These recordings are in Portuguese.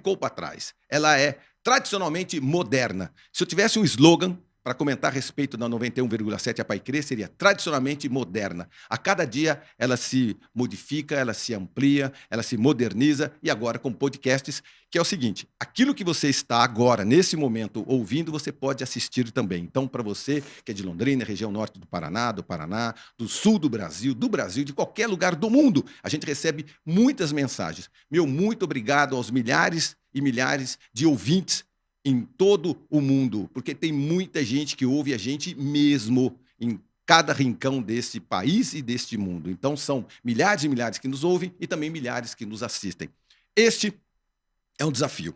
ficou para trás. Ela é tradicionalmente moderna. Se eu tivesse um slogan para comentar a respeito da 91,7 a Paiquerê, seria tradicionalmente moderna. A cada dia ela se modifica, ela se amplia, ela se moderniza, e agora com podcasts, que é o seguinte, aquilo que você está agora, nesse momento, ouvindo, você pode assistir também. Então, para você que é de Londrina, região norte do Paraná, do sul do Brasil, de qualquer lugar do mundo, a gente recebe muitas mensagens. Meu, muito obrigado aos milhares e milhares de ouvintes em todo o mundo, porque tem muita gente que ouve a gente mesmo em cada rincão desse país e deste mundo. Então, são milhares e milhares que nos ouvem e também milhares que nos assistem. Este é um desafio.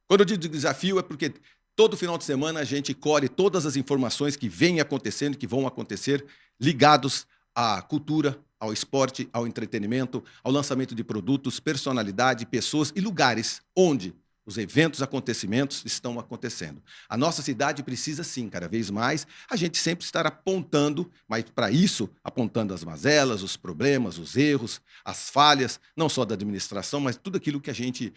Quando eu digo desafio, é porque todo final de semana a gente colhe todas as informações que vêm acontecendo, que vão acontecer, ligados à cultura, ao esporte, ao entretenimento, ao lançamento de produtos, personalidade, pessoas e lugares onde os eventos, acontecimentos estão acontecendo. A nossa cidade precisa, sim, cada vez mais, a gente sempre estar apontando, mas para isso, apontando as mazelas, os problemas, os erros, as falhas, não só da administração, mas tudo aquilo que a gente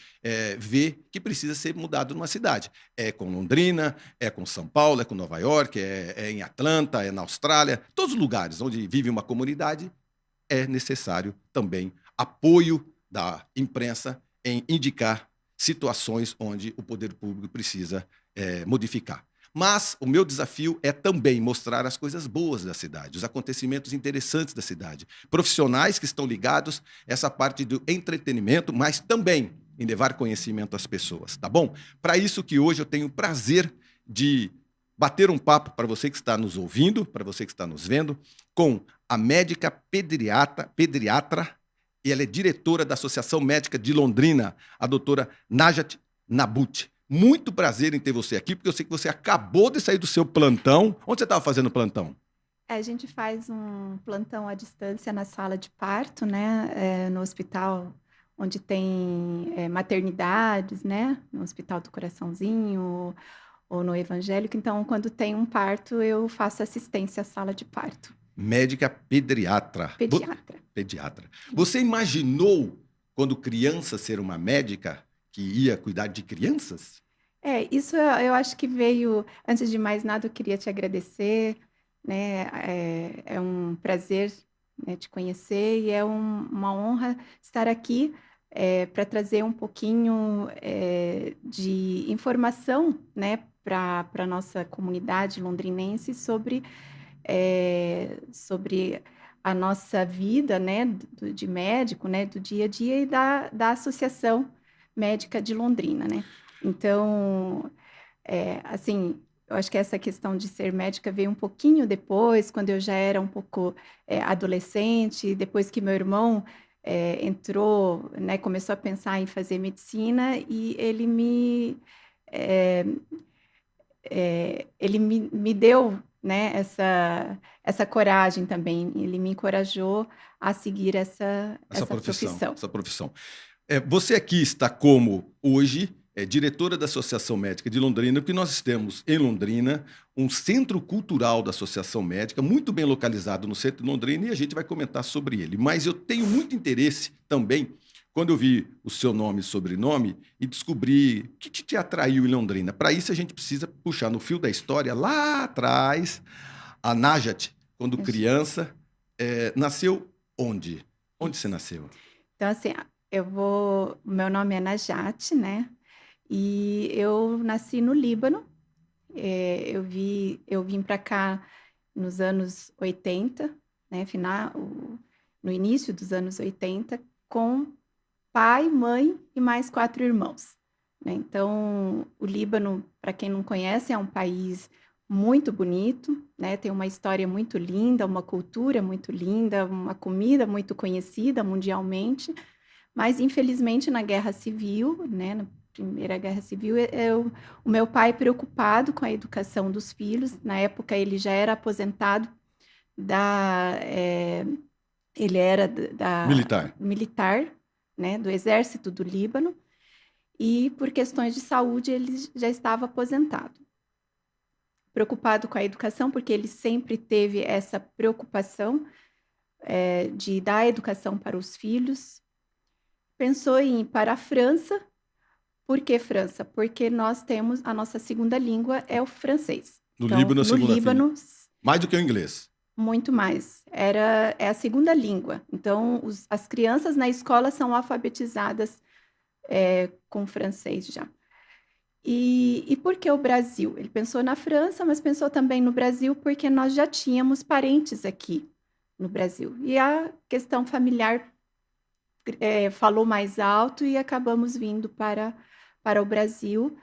vê que precisa ser mudado numa cidade. É com Londrina, é com São Paulo, é com Nova York, é em Atlanta, é na Austrália, todos os lugares onde vive uma comunidade, é necessário também apoio da imprensa em indicar situações onde o poder público precisa modificar. Mas o meu desafio é também mostrar as coisas boas da cidade, os acontecimentos interessantes da cidade, profissionais que estão ligados a essa parte do entretenimento, mas também em levar conhecimento às pessoas, tá bom? Para isso que hoje eu tenho o prazer de bater um papo para você que está nos ouvindo, para você que está nos vendo, com a médica pediatra, e ela é diretora da Associação Médica de Londrina, a doutora Najat Nabut. Muito prazer em ter você aqui, porque eu sei que você acabou de sair do seu plantão. Onde você estava fazendo plantão? A gente faz um plantão à distância na sala de parto, né? No hospital onde tem maternidades, né? No Hospital do Coraçãozinho ou no Evangélico. Então, quando tem um parto, eu faço assistência à sala de parto. Médica pediatra. Pediatra. Pediatra. Você imaginou, quando criança, ser uma médica que ia cuidar de crianças? Isso eu acho que veio... Antes de mais nada, eu queria te agradecer, né? É um prazer, né, te conhecer e é uma honra estar aqui para trazer um pouquinho de informação, né, para a nossa comunidade londrinense sobre a nossa vida, né, de médico, né, do dia a dia e da Associação Médica de Londrina, né? Então, assim, eu acho que essa questão de ser médica veio um pouquinho depois, quando eu já era um pouco adolescente, depois que meu irmão entrou, né, começou a pensar em fazer medicina e eh, ele me deu, né, essa coragem também, ele me encorajou a seguir essa profissão. Essa profissão. Você aqui está como, hoje, diretora da Associação Médica de Londrina, porque nós temos em Londrina um centro cultural da Associação Médica, muito bem localizado no centro de Londrina, e a gente vai comentar sobre ele. Mas eu tenho muito interesse também, quando eu vi o seu nome e sobrenome, e descobri o que te atraiu em Londrina. Para isso, a gente precisa puxar no fio da história, lá atrás, a Najat, quando criança, nasceu onde? Onde você Isso. nasceu? Então, assim, meu nome é Najat, né? E eu nasci no Líbano. Eu vim para cá nos anos 80, né? No início dos anos 80, com pai, mãe e mais 4 irmãos, né? Então, o Líbano, para quem não conhece, é um país muito bonito, né? Tem uma história muito linda, uma cultura muito linda, uma comida muito conhecida mundialmente, mas infelizmente na Guerra Civil, né? Na Primeira Guerra Civil, o meu pai preocupado com a educação dos filhos, na época ele já era aposentado ele era militar, né, do exército do Líbano, e por questões de saúde ele já estava aposentado. Preocupado com a educação, porque ele sempre teve essa preocupação de dar educação para os filhos, pensou em ir para a França, Por que França? Porque nós temos a nossa segunda língua é o francês. No Então, Líbano, a no segunda filha. Líbano, Mais do que o inglês. muito mais. É a segunda língua. Então, as crianças na escola são alfabetizadas com francês já. E por que o Brasil? Ele pensou na França, mas pensou também no Brasil porque nós já tínhamos parentes aqui no Brasil. E a questão familiar falou mais alto e acabamos vindo para o Brasil.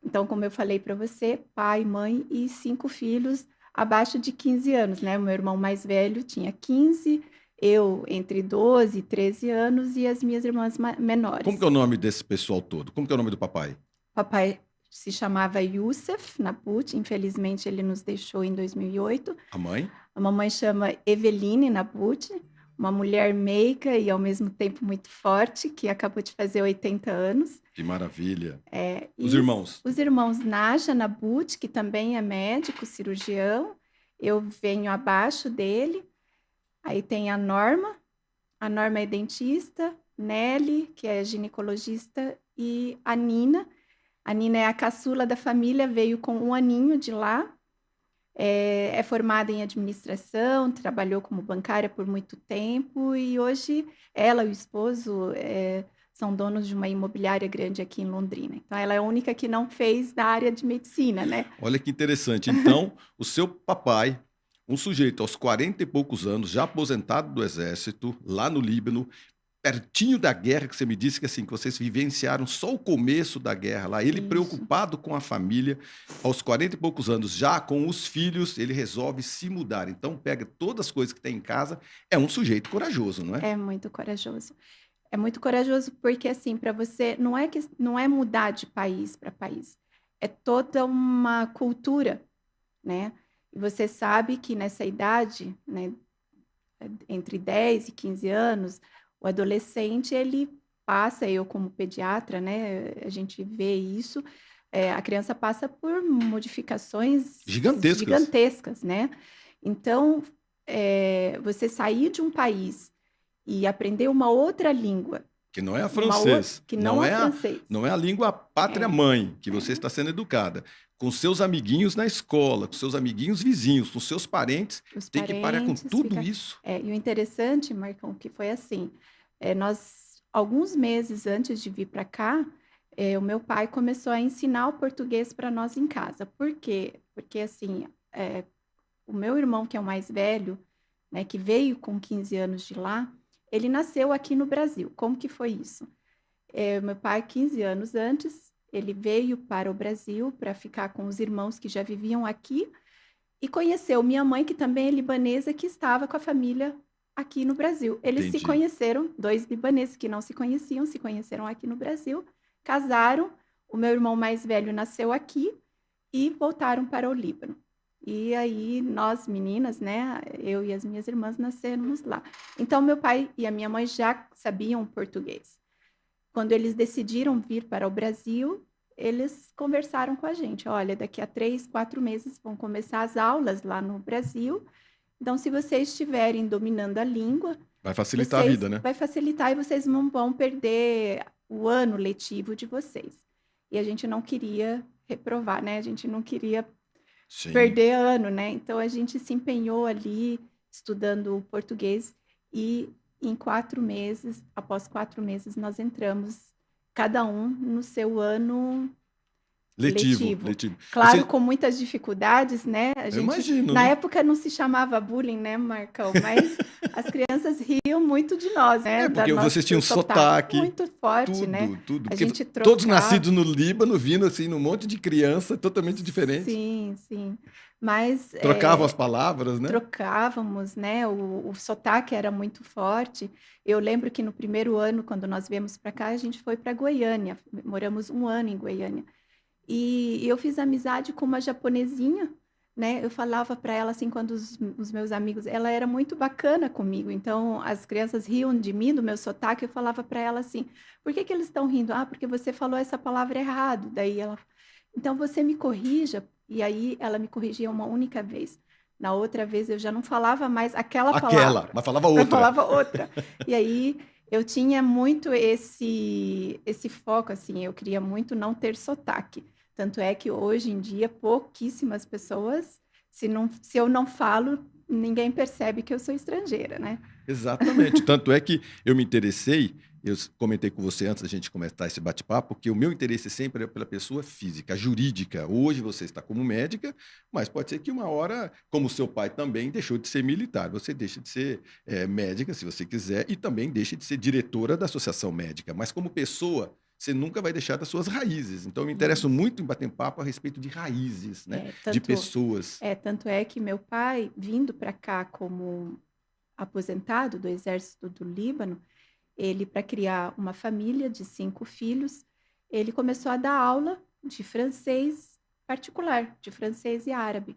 Então, como eu falei para você, pai, mãe e 5 filhos abaixo de 15 anos, né? O meu irmão mais velho tinha 15, eu entre 12 e 13 anos e as minhas irmãs Como menores. que é o nome desse pessoal todo? Como que é o nome do papai? Papai se chamava Youssef Naput, infelizmente ele nos deixou em 2008. A mãe? A mamãe chama Eveline Naput, uma mulher meiga e ao mesmo tempo muito forte, que acabou de fazer 80 anos. Que maravilha. Os E irmãos? os irmãos Naja Naput, que também é médico, cirurgião, eu venho abaixo dele. Aí tem a Norma é dentista, Nelly, que é ginecologista, e a Nina. A Nina é a caçula da família, veio com 1 aninho de lá. É formada em administração, trabalhou como bancária por muito tempo e hoje ela e o esposo são donos de uma imobiliária grande aqui em Londrina. Então, ela é a única que não fez da área de medicina, né? Olha que interessante. Então, o seu papai, um sujeito aos 40 e poucos anos, já aposentado do exército, lá no Líbano, pertinho da guerra, que você me disse que assim, que vocês vivenciaram só o começo da guerra lá, ele Isso. preocupado com a família, aos 40 e poucos anos, já com os filhos, ele resolve se mudar. Então, pega todas as coisas que tem em casa, é um sujeito corajoso, não é? É muito corajoso. É muito corajoso porque, assim, para você, não é mudar de país para país, é toda uma cultura, né? E você sabe que nessa idade, né, entre 10 e 15 anos, o adolescente, ele passa, eu como pediatra, né, a gente vê isso, a criança passa por modificações Gigantescas. gigantescas, né? Então, você sair de um país e aprender uma outra língua, que não é francês, que não é francês, não é a língua pátria-mãe que você está sendo educada. Com seus amiguinhos na escola, com seus amiguinhos vizinhos, com seus parentes, tem que parar com tudo isso. E o interessante, Marcão, que foi assim, nós, alguns meses antes de vir para cá, o meu pai começou a ensinar o português para nós em casa. Por quê? Porque, assim, o meu irmão, que é o mais velho, né, que veio com 15 anos de lá, ele nasceu aqui no Brasil. Como que foi isso? Meu pai, 15 anos antes, ele veio para o Brasil para ficar com os irmãos que já viviam aqui e conheceu minha mãe, que também é libanesa, que estava com a família aqui no Brasil. Eles Entendi. se conheceram, 2 libaneses que não se conheceram aqui no Brasil, casaram, o meu irmão mais velho nasceu aqui e voltaram para o Líbano. E aí, nós, meninas, né, eu e as minhas irmãs nascemos lá. Então, meu pai e a minha mãe já sabiam português. Quando eles decidiram vir para o Brasil, eles conversaram com a gente. Olha, daqui a 3, 4 meses vão começar as aulas lá no Brasil. Então, se vocês estiverem dominando a língua... Vai facilitar a vida, né? Vai facilitar e vocês não vão perder o ano letivo de vocês. E a gente não queria reprovar, né? A gente não queria perder ano, né? Então, a gente se empenhou ali, estudando português e... Em 4 meses, após 4 meses, nós entramos, cada um no seu ano letivo. Claro, com muitas dificuldades, né? Eu imagino. Na época não se chamava bullying, né, Marcão? Mas as crianças riam muito de nós, né? Porque vocês tinham sotaque. Muito forte, tudo, né? Tudo. A gente todos nascidos no Líbano, vindo assim, num monte de criança totalmente diferente. Sim. Mas... Trocavam as palavras, né? Trocávamos, né? O sotaque era muito forte. Eu lembro que no primeiro ano, quando nós viemos para cá, a gente foi para Goiânia. Moramos 1 ano em Goiânia. E eu fiz amizade com uma japonesinha, né? Eu falava para ela, assim, quando os meus amigos... Ela era muito bacana comigo. Então, as crianças riam de mim, do meu sotaque. Eu falava para ela assim, por que eles estão rindo? Ah, porque você falou essa palavra errado. Daí ela... Então, você me corrija. E aí, ela me corrigia uma única vez. Na outra vez, eu já não falava mais aquela palavra. Mas falava outra. Eu falava outra. E aí, Eu tinha muito esse foco, assim, eu queria muito não ter sotaque. Tanto é que hoje em dia pouquíssimas pessoas, se eu não falo, ninguém percebe que eu sou estrangeira, né? Exatamente. Tanto é que eu me interessei, eu comentei com você antes da gente começar esse bate-papo, que o meu interesse sempre é pela pessoa física, jurídica. Hoje você está como médica, mas pode ser que uma hora, como seu pai também deixou de ser militar, você deixa de ser médica, se você quiser, e também deixa de ser diretora da associação médica. Mas como pessoa, você nunca vai deixar das suas raízes. Então, eu me interesso Isso. muito em bater um papo a respeito de raízes, né? É, De tanto, pessoas. tanto é que meu pai, vindo para cá como aposentado do exército do Líbano, ele, para criar uma família de 5 filhos, ele começou a dar aula de francês particular, de francês e árabe.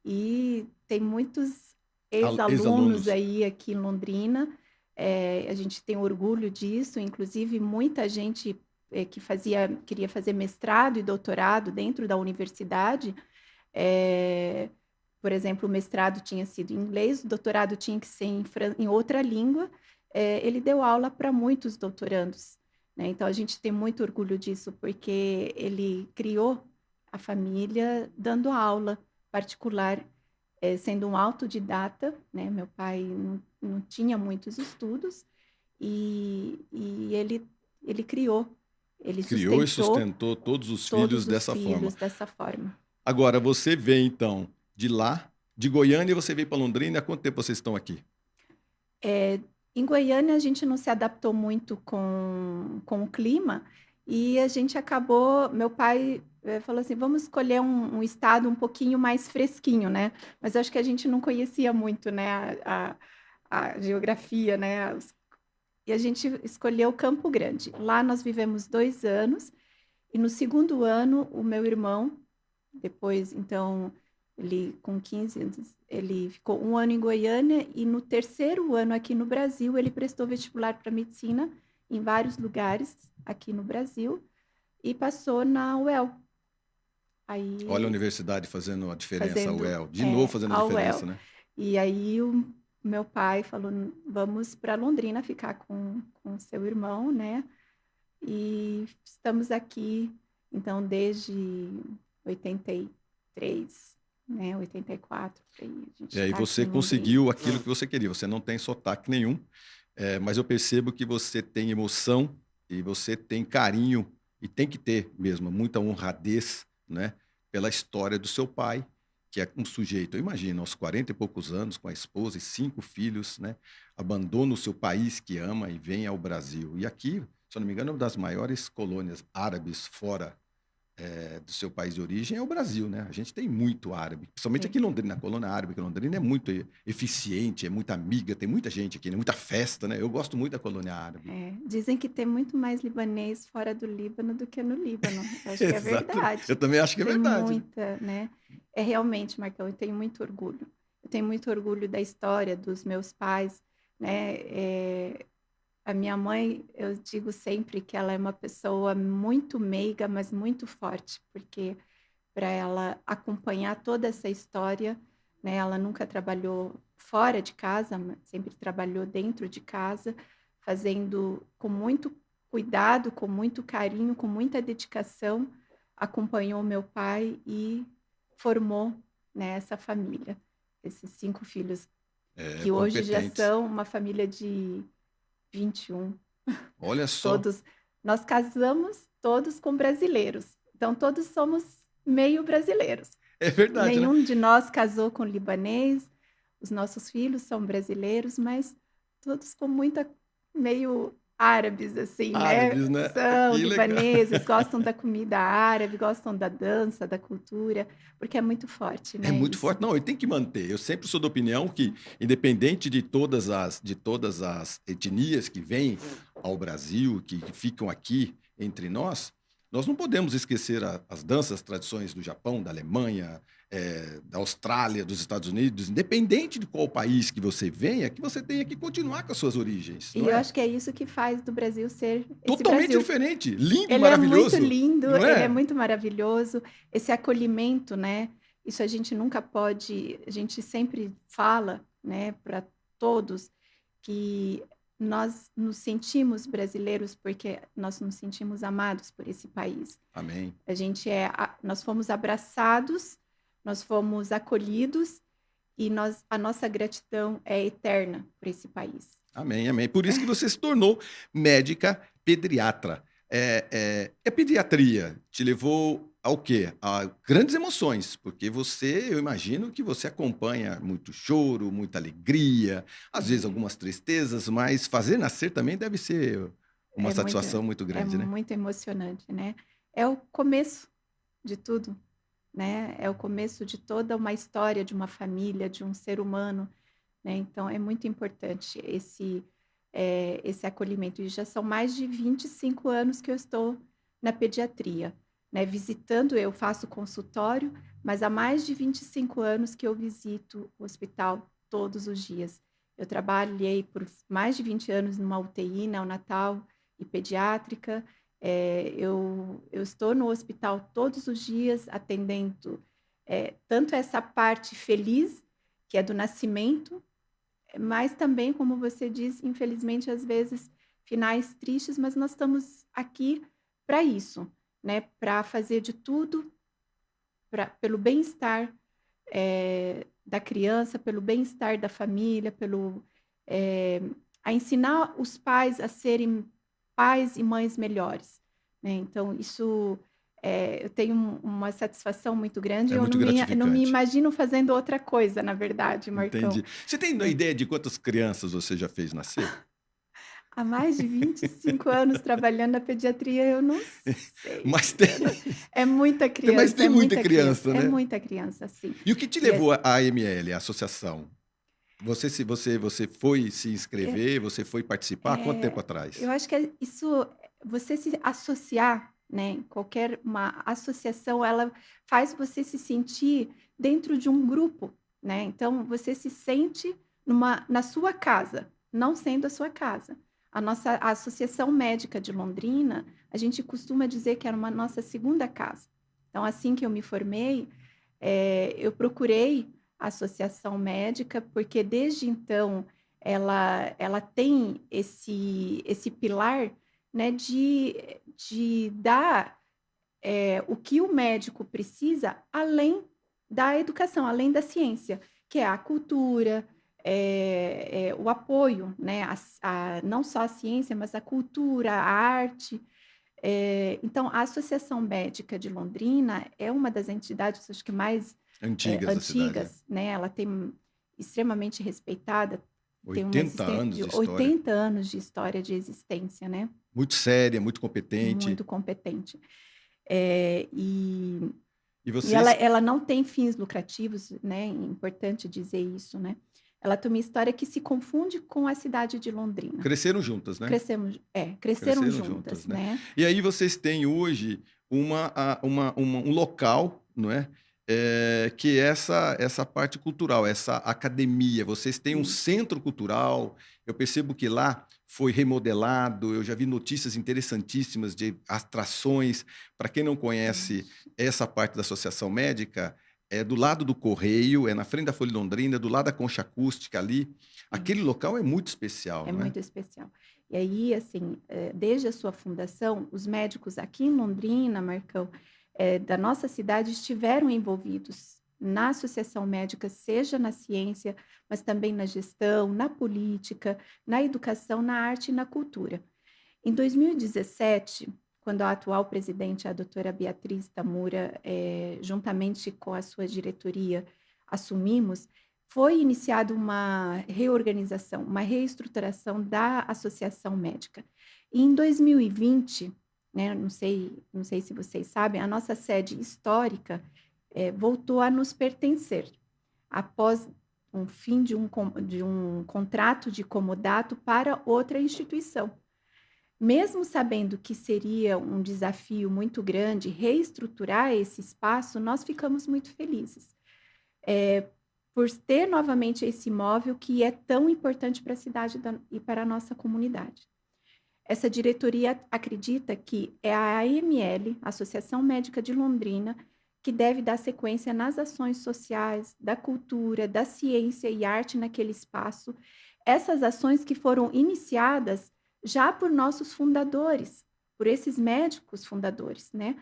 E tem muitos ex-alunos Ex-alunos. aí aqui em Londrina, a gente tem orgulho disso, inclusive muita gente queria fazer mestrado e doutorado dentro da universidade. eh, por exemplo, o mestrado tinha sido em inglês, o doutorado tinha que ser em outra língua. Ele deu aula para muitos doutorandos, né? Então a gente tem muito orgulho disso, porque ele criou a família dando aula particular, sendo um autodidata, né? Meu pai não tinha muitos estudos e ele criou, ele Criou e sustentou sustentou todos os filhos todos os dessa forma. filhos dessa forma. Agora, você veio, então, de lá, de Goiânia, você veio para Londrina. Há quanto tempo vocês estão aqui? É, em Goiânia, a gente não se adaptou muito com o clima e a gente acabou. Meu pai falou assim: vamos escolher um estado um pouquinho mais fresquinho, né? Mas eu acho que a gente não conhecia muito, né, a geografia, né? E a gente escolheu Campo Grande. Lá nós vivemos 2 anos e no segundo ano, o meu irmão, depois, então, ele com 15 anos, ele ficou 1 ano em Goiânia e no terceiro ano aqui no Brasil, ele prestou vestibular para medicina em vários lugares aqui no Brasil e passou na UEL. Olha a Aí, universidade fazendo a diferença, a fazendo UEL. De novo fazendo a a UEL. diferença, né? E aí, o meu pai falou: vamos para Londrina ficar com seu irmão, né? E estamos aqui, então, desde 83, né? 84, por aí. A gente E aí está aqui você em Londrina. conseguiu aquilo que você queria. Você não tem sotaque nenhum, mas eu percebo que você tem emoção e você tem carinho, e tem que ter mesmo, muita honradez, né? Pela história do seu pai, que é um sujeito, eu imagino, aos 40 e poucos anos, com a esposa e 5 filhos, né? Abandona o seu país que ama e vem ao Brasil. E aqui, se eu não me engano, é uma das maiores colônias árabes fora do seu país de origem é o Brasil, né? A gente tem muito árabe, principalmente aqui em É, Londrina, na colônia árabe, que Londrina é muito eficiente, é muita amiga, tem muita gente aqui, né? Muita festa, né? Eu gosto muito da colônia árabe. dizem que tem muito mais libanês fora do Líbano do que no Líbano. Eu acho que é Exato. Eu verdade. também acho que é Tem verdade. muita, né? É realmente, Marcão, eu tenho muito orgulho. Eu tenho muito orgulho da história dos meus pais, né? A minha mãe, eu digo sempre que ela é uma pessoa muito meiga, mas muito forte, porque para ela acompanhar toda essa história, né, ela nunca trabalhou fora de casa, mas sempre trabalhou dentro de casa, fazendo com muito cuidado, com muito carinho, com muita dedicação, acompanhou meu pai e formou, né, essa família, esses 5 filhos, É, que hoje já competentes. são uma família de 21. Olha só. Todos, nós casamos todos com brasileiros. Então, todos somos meio brasileiros. É verdade, né? Nenhum de nós casou com libanês. Os nossos filhos são brasileiros, mas todos com muita meio árabes, assim, né? Árabes, né? São Que legal. libaneses, gostam da comida árabe, gostam da dança, da cultura, porque é muito forte, É né? muito Isso. forte. Não, ele tem que manter. Eu sempre sou da opinião que, independente de todas as etnias que vêm ao Brasil, que ficam aqui entre nós não podemos esquecer as danças, tradições do Japão, da Alemanha, da Austrália, dos Estados Unidos, independente de qual país que você venha, que você tenha que continuar com as suas origens, E não eu é? acho que é isso que faz do Brasil ser esse Totalmente Brasil. diferente, lindo e Ele é muito maravilhoso, lindo, não ele é é? muito maravilhoso. Esse acolhimento, né? Isso a gente nunca pode, a gente sempre fala, né, para todos que nós nos sentimos brasileiros porque nós nos sentimos amados por esse país. Amém. Nós fomos abraçados, nós fomos acolhidos e a nossa gratidão é eterna por esse país. Amém, amém. Por isso que você se tornou médica pediatra. Pediatria te levou ao quê? A grandes emoções, porque eu imagino que você acompanha muito choro, muita alegria, às vezes algumas tristezas, mas fazer nascer também deve ser uma É muito, satisfação muito é grande, né? muito emocionante, né? É o começo de tudo, né? É o começo de toda uma história de uma família, de um ser humano, né? Então, é muito importante esse acolhimento. E já são mais de 25 anos que eu estou na pediatria, né? Eu faço consultório, mas há mais de 25 anos que eu visito o hospital todos os dias. Eu trabalhei por mais de 20 anos numa UTI neonatal e pediátrica. Eu estou no hospital todos os dias atendendo tanto essa parte feliz, que é do nascimento, mas também, como você diz, infelizmente, às vezes, finais tristes, mas nós estamos aqui para isso, né? Para fazer de tudo pelo bem-estar da criança, pelo bem-estar da família, a ensinar os pais a serem pais e mães melhores, né? Então, eu tenho uma satisfação muito grande. É Eu muito não me gratificante. imagino fazendo outra coisa, na verdade, Marcão. Entendi. Você tem Né? ideia de quantas crianças você já fez nascer? Há mais de 25 anos trabalhando na pediatria, eu não sei. Mas tem, É muita mas criança, tem muita criança, é né? muita criança, sim. E o que te E é- levou à AML, a associação? Você foi se é- inscrever, você foi participar? Há quanto tempo é- atrás? eu acho que você se associar, né? Uma associação, ela faz você se sentir dentro de um grupo, né? Então, você se sente na sua casa, não sendo a sua casa. A Associação Médica de Londrina, a gente costuma dizer que era uma nossa segunda casa. Então, assim que eu me formei, eu procurei a Associação Médica, porque desde então ela tem esse pilar, né, de dar o que o médico precisa além da educação, além da ciência, que é a cultura, o apoio, né, não só a ciência, mas a cultura, a arte. Então, a Associação Médica de Londrina é uma das entidades, acho que mais Antigas da cidade. antigas, né? Ela tem extremamente respeitada, tem uma 80 existência anos de de história. 80 anos de história de existência, né? Muito séria, muito competente. Muito competente. É, e E e vocês ela não tem fins lucrativos, né? É importante dizer isso, né? Ela tem uma história que se confunde com a cidade de Londrina. cresceram juntas, né? Cresceram Cresceram juntas, juntas, né? né? E aí vocês têm hoje um local, não é? Que é essa parte cultural, essa academia. Vocês têm um Sim. centro cultural. Eu percebo que lá foi remodelado. Eu já vi notícias interessantíssimas de atrações. Para quem não conhece essa parte da Associação Médica, é do lado do Correio, é na frente da Folha Londrina, do lado da Concha Acústica ali. Aquele local é muito especial, É não é? muito especial. E aí, assim, desde a sua fundação, os médicos aqui em Londrina, Marcão, da nossa cidade, estiveram envolvidos na associação médica, seja na ciência, mas também na gestão, na política, na educação, na arte e na cultura. Em 2017, quando a atual presidente, a doutora Beatriz Tamura, juntamente com a sua diretoria, assumimos, foi iniciada uma reorganização, uma reestruturação da Associação Médica. E em 2020, né, não sei se vocês sabem, a nossa sede histórica voltou a nos pertencer, após um fim de um contrato de comodato para outra instituição. Mesmo sabendo que seria um desafio muito grande reestruturar esse espaço, nós ficamos muito felizes por ter novamente esse imóvel que é tão importante para a cidade e para a nossa comunidade. Essa diretoria acredita que é a AML, Associação Médica de Londrina, que deve dar sequência nas ações sociais, da cultura, da ciência e arte naquele espaço, essas ações que foram iniciadas já por nossos fundadores, por esses médicos fundadores, né?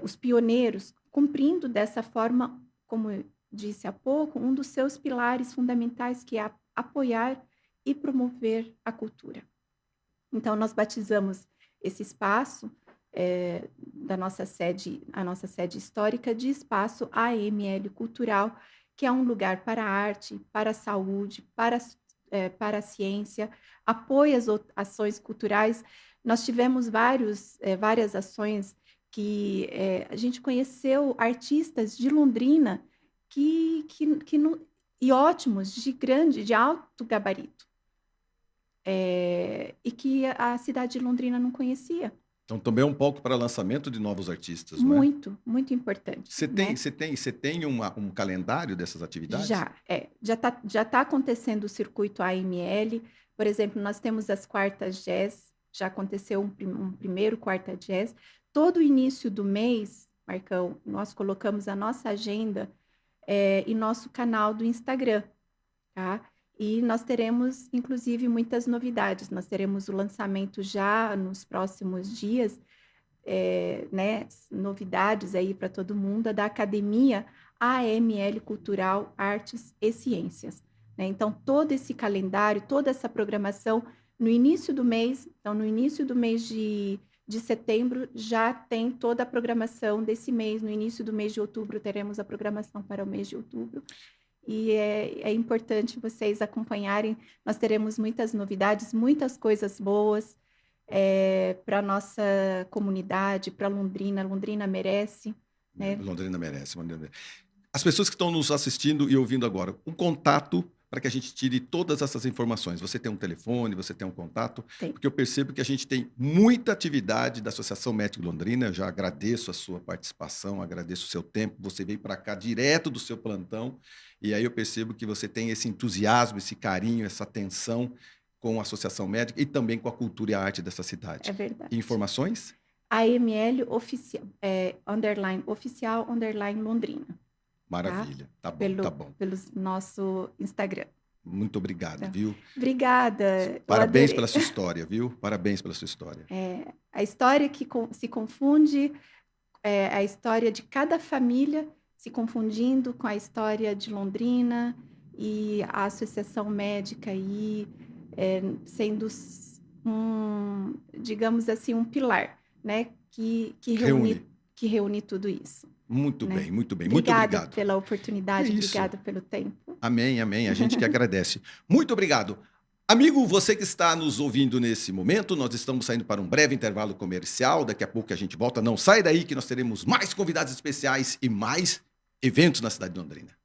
Os pioneiros, cumprindo dessa forma, como eu disse há pouco, um dos seus pilares fundamentais, que é apoiar e promover a cultura. Então, nós batizamos esse espaço da nossa sede, a nossa sede histórica, de Espaço AML Cultural, que é um lugar para a arte, para a saúde, para a ciência, apoia as ações culturais. Nós tivemos várias ações que a gente conheceu artistas de Londrina e ótimos, de alto gabarito, e que a cidade de Londrina não conhecia. Então, também é um palco para lançamento de novos artistas, não é? Muito, muito importante, né? Você tem um calendário dessas atividades? Já tá acontecendo o circuito AML. Por exemplo, nós temos as quartas jazz, já aconteceu um primeiro quarta jazz. Todo início do mês, Marcão, nós colocamos a nossa agenda em nosso canal do Instagram, tá? E nós teremos, inclusive, muitas novidades. Nós teremos o lançamento já nos próximos dias, né, novidades aí para todo mundo, da Academia AML Cultural, Artes e Ciências, né? Então, todo esse calendário, toda essa programação, no início do mês, então, no início do mês de setembro, já tem toda a programação desse mês. No início do mês de outubro, teremos a programação para o mês de outubro. E é importante vocês acompanharem. Nós teremos muitas novidades, muitas coisas boas para a nossa comunidade, para Londrina. Londrina merece, né? Londrina merece. As pessoas que estão nos assistindo e ouvindo agora, um contato para que a gente tire todas essas informações. Você tem um telefone, você tem um contato? Tem. Porque eu percebo que a gente tem muita atividade da Associação Médico Londrina. Eu já agradeço a sua participação, agradeço o seu tempo. Você veio para cá direto do seu plantão, e aí eu percebo que você tem esse entusiasmo, esse carinho, essa atenção com a Associação Médica e também com a cultura e a arte dessa cidade. É verdade. Informações? AML oficial, underline oficial, underline Londrina. Maravilha. Tá bom, tá bom. Pelo nosso Instagram. Muito obrigado, Então, viu? obrigada. Parabéns pela sua história, viu? Parabéns pela sua história. A história que se confunde, a história de cada família se confundindo com a história de Londrina, e a Associação Médica aí sendo digamos assim, um pilar, né? Que reúne tudo isso. Muito né? bem, muito bem. Obrigada Muito obrigado pela oportunidade, obrigada pelo tempo. Amém, amém. A gente que agradece. Muito obrigado. Amigo, você que está nos ouvindo nesse momento, nós estamos saindo para um breve intervalo comercial. Daqui a pouco a gente volta. Não sai daí que nós teremos mais convidados especiais e mais eventos na cidade de Londrina.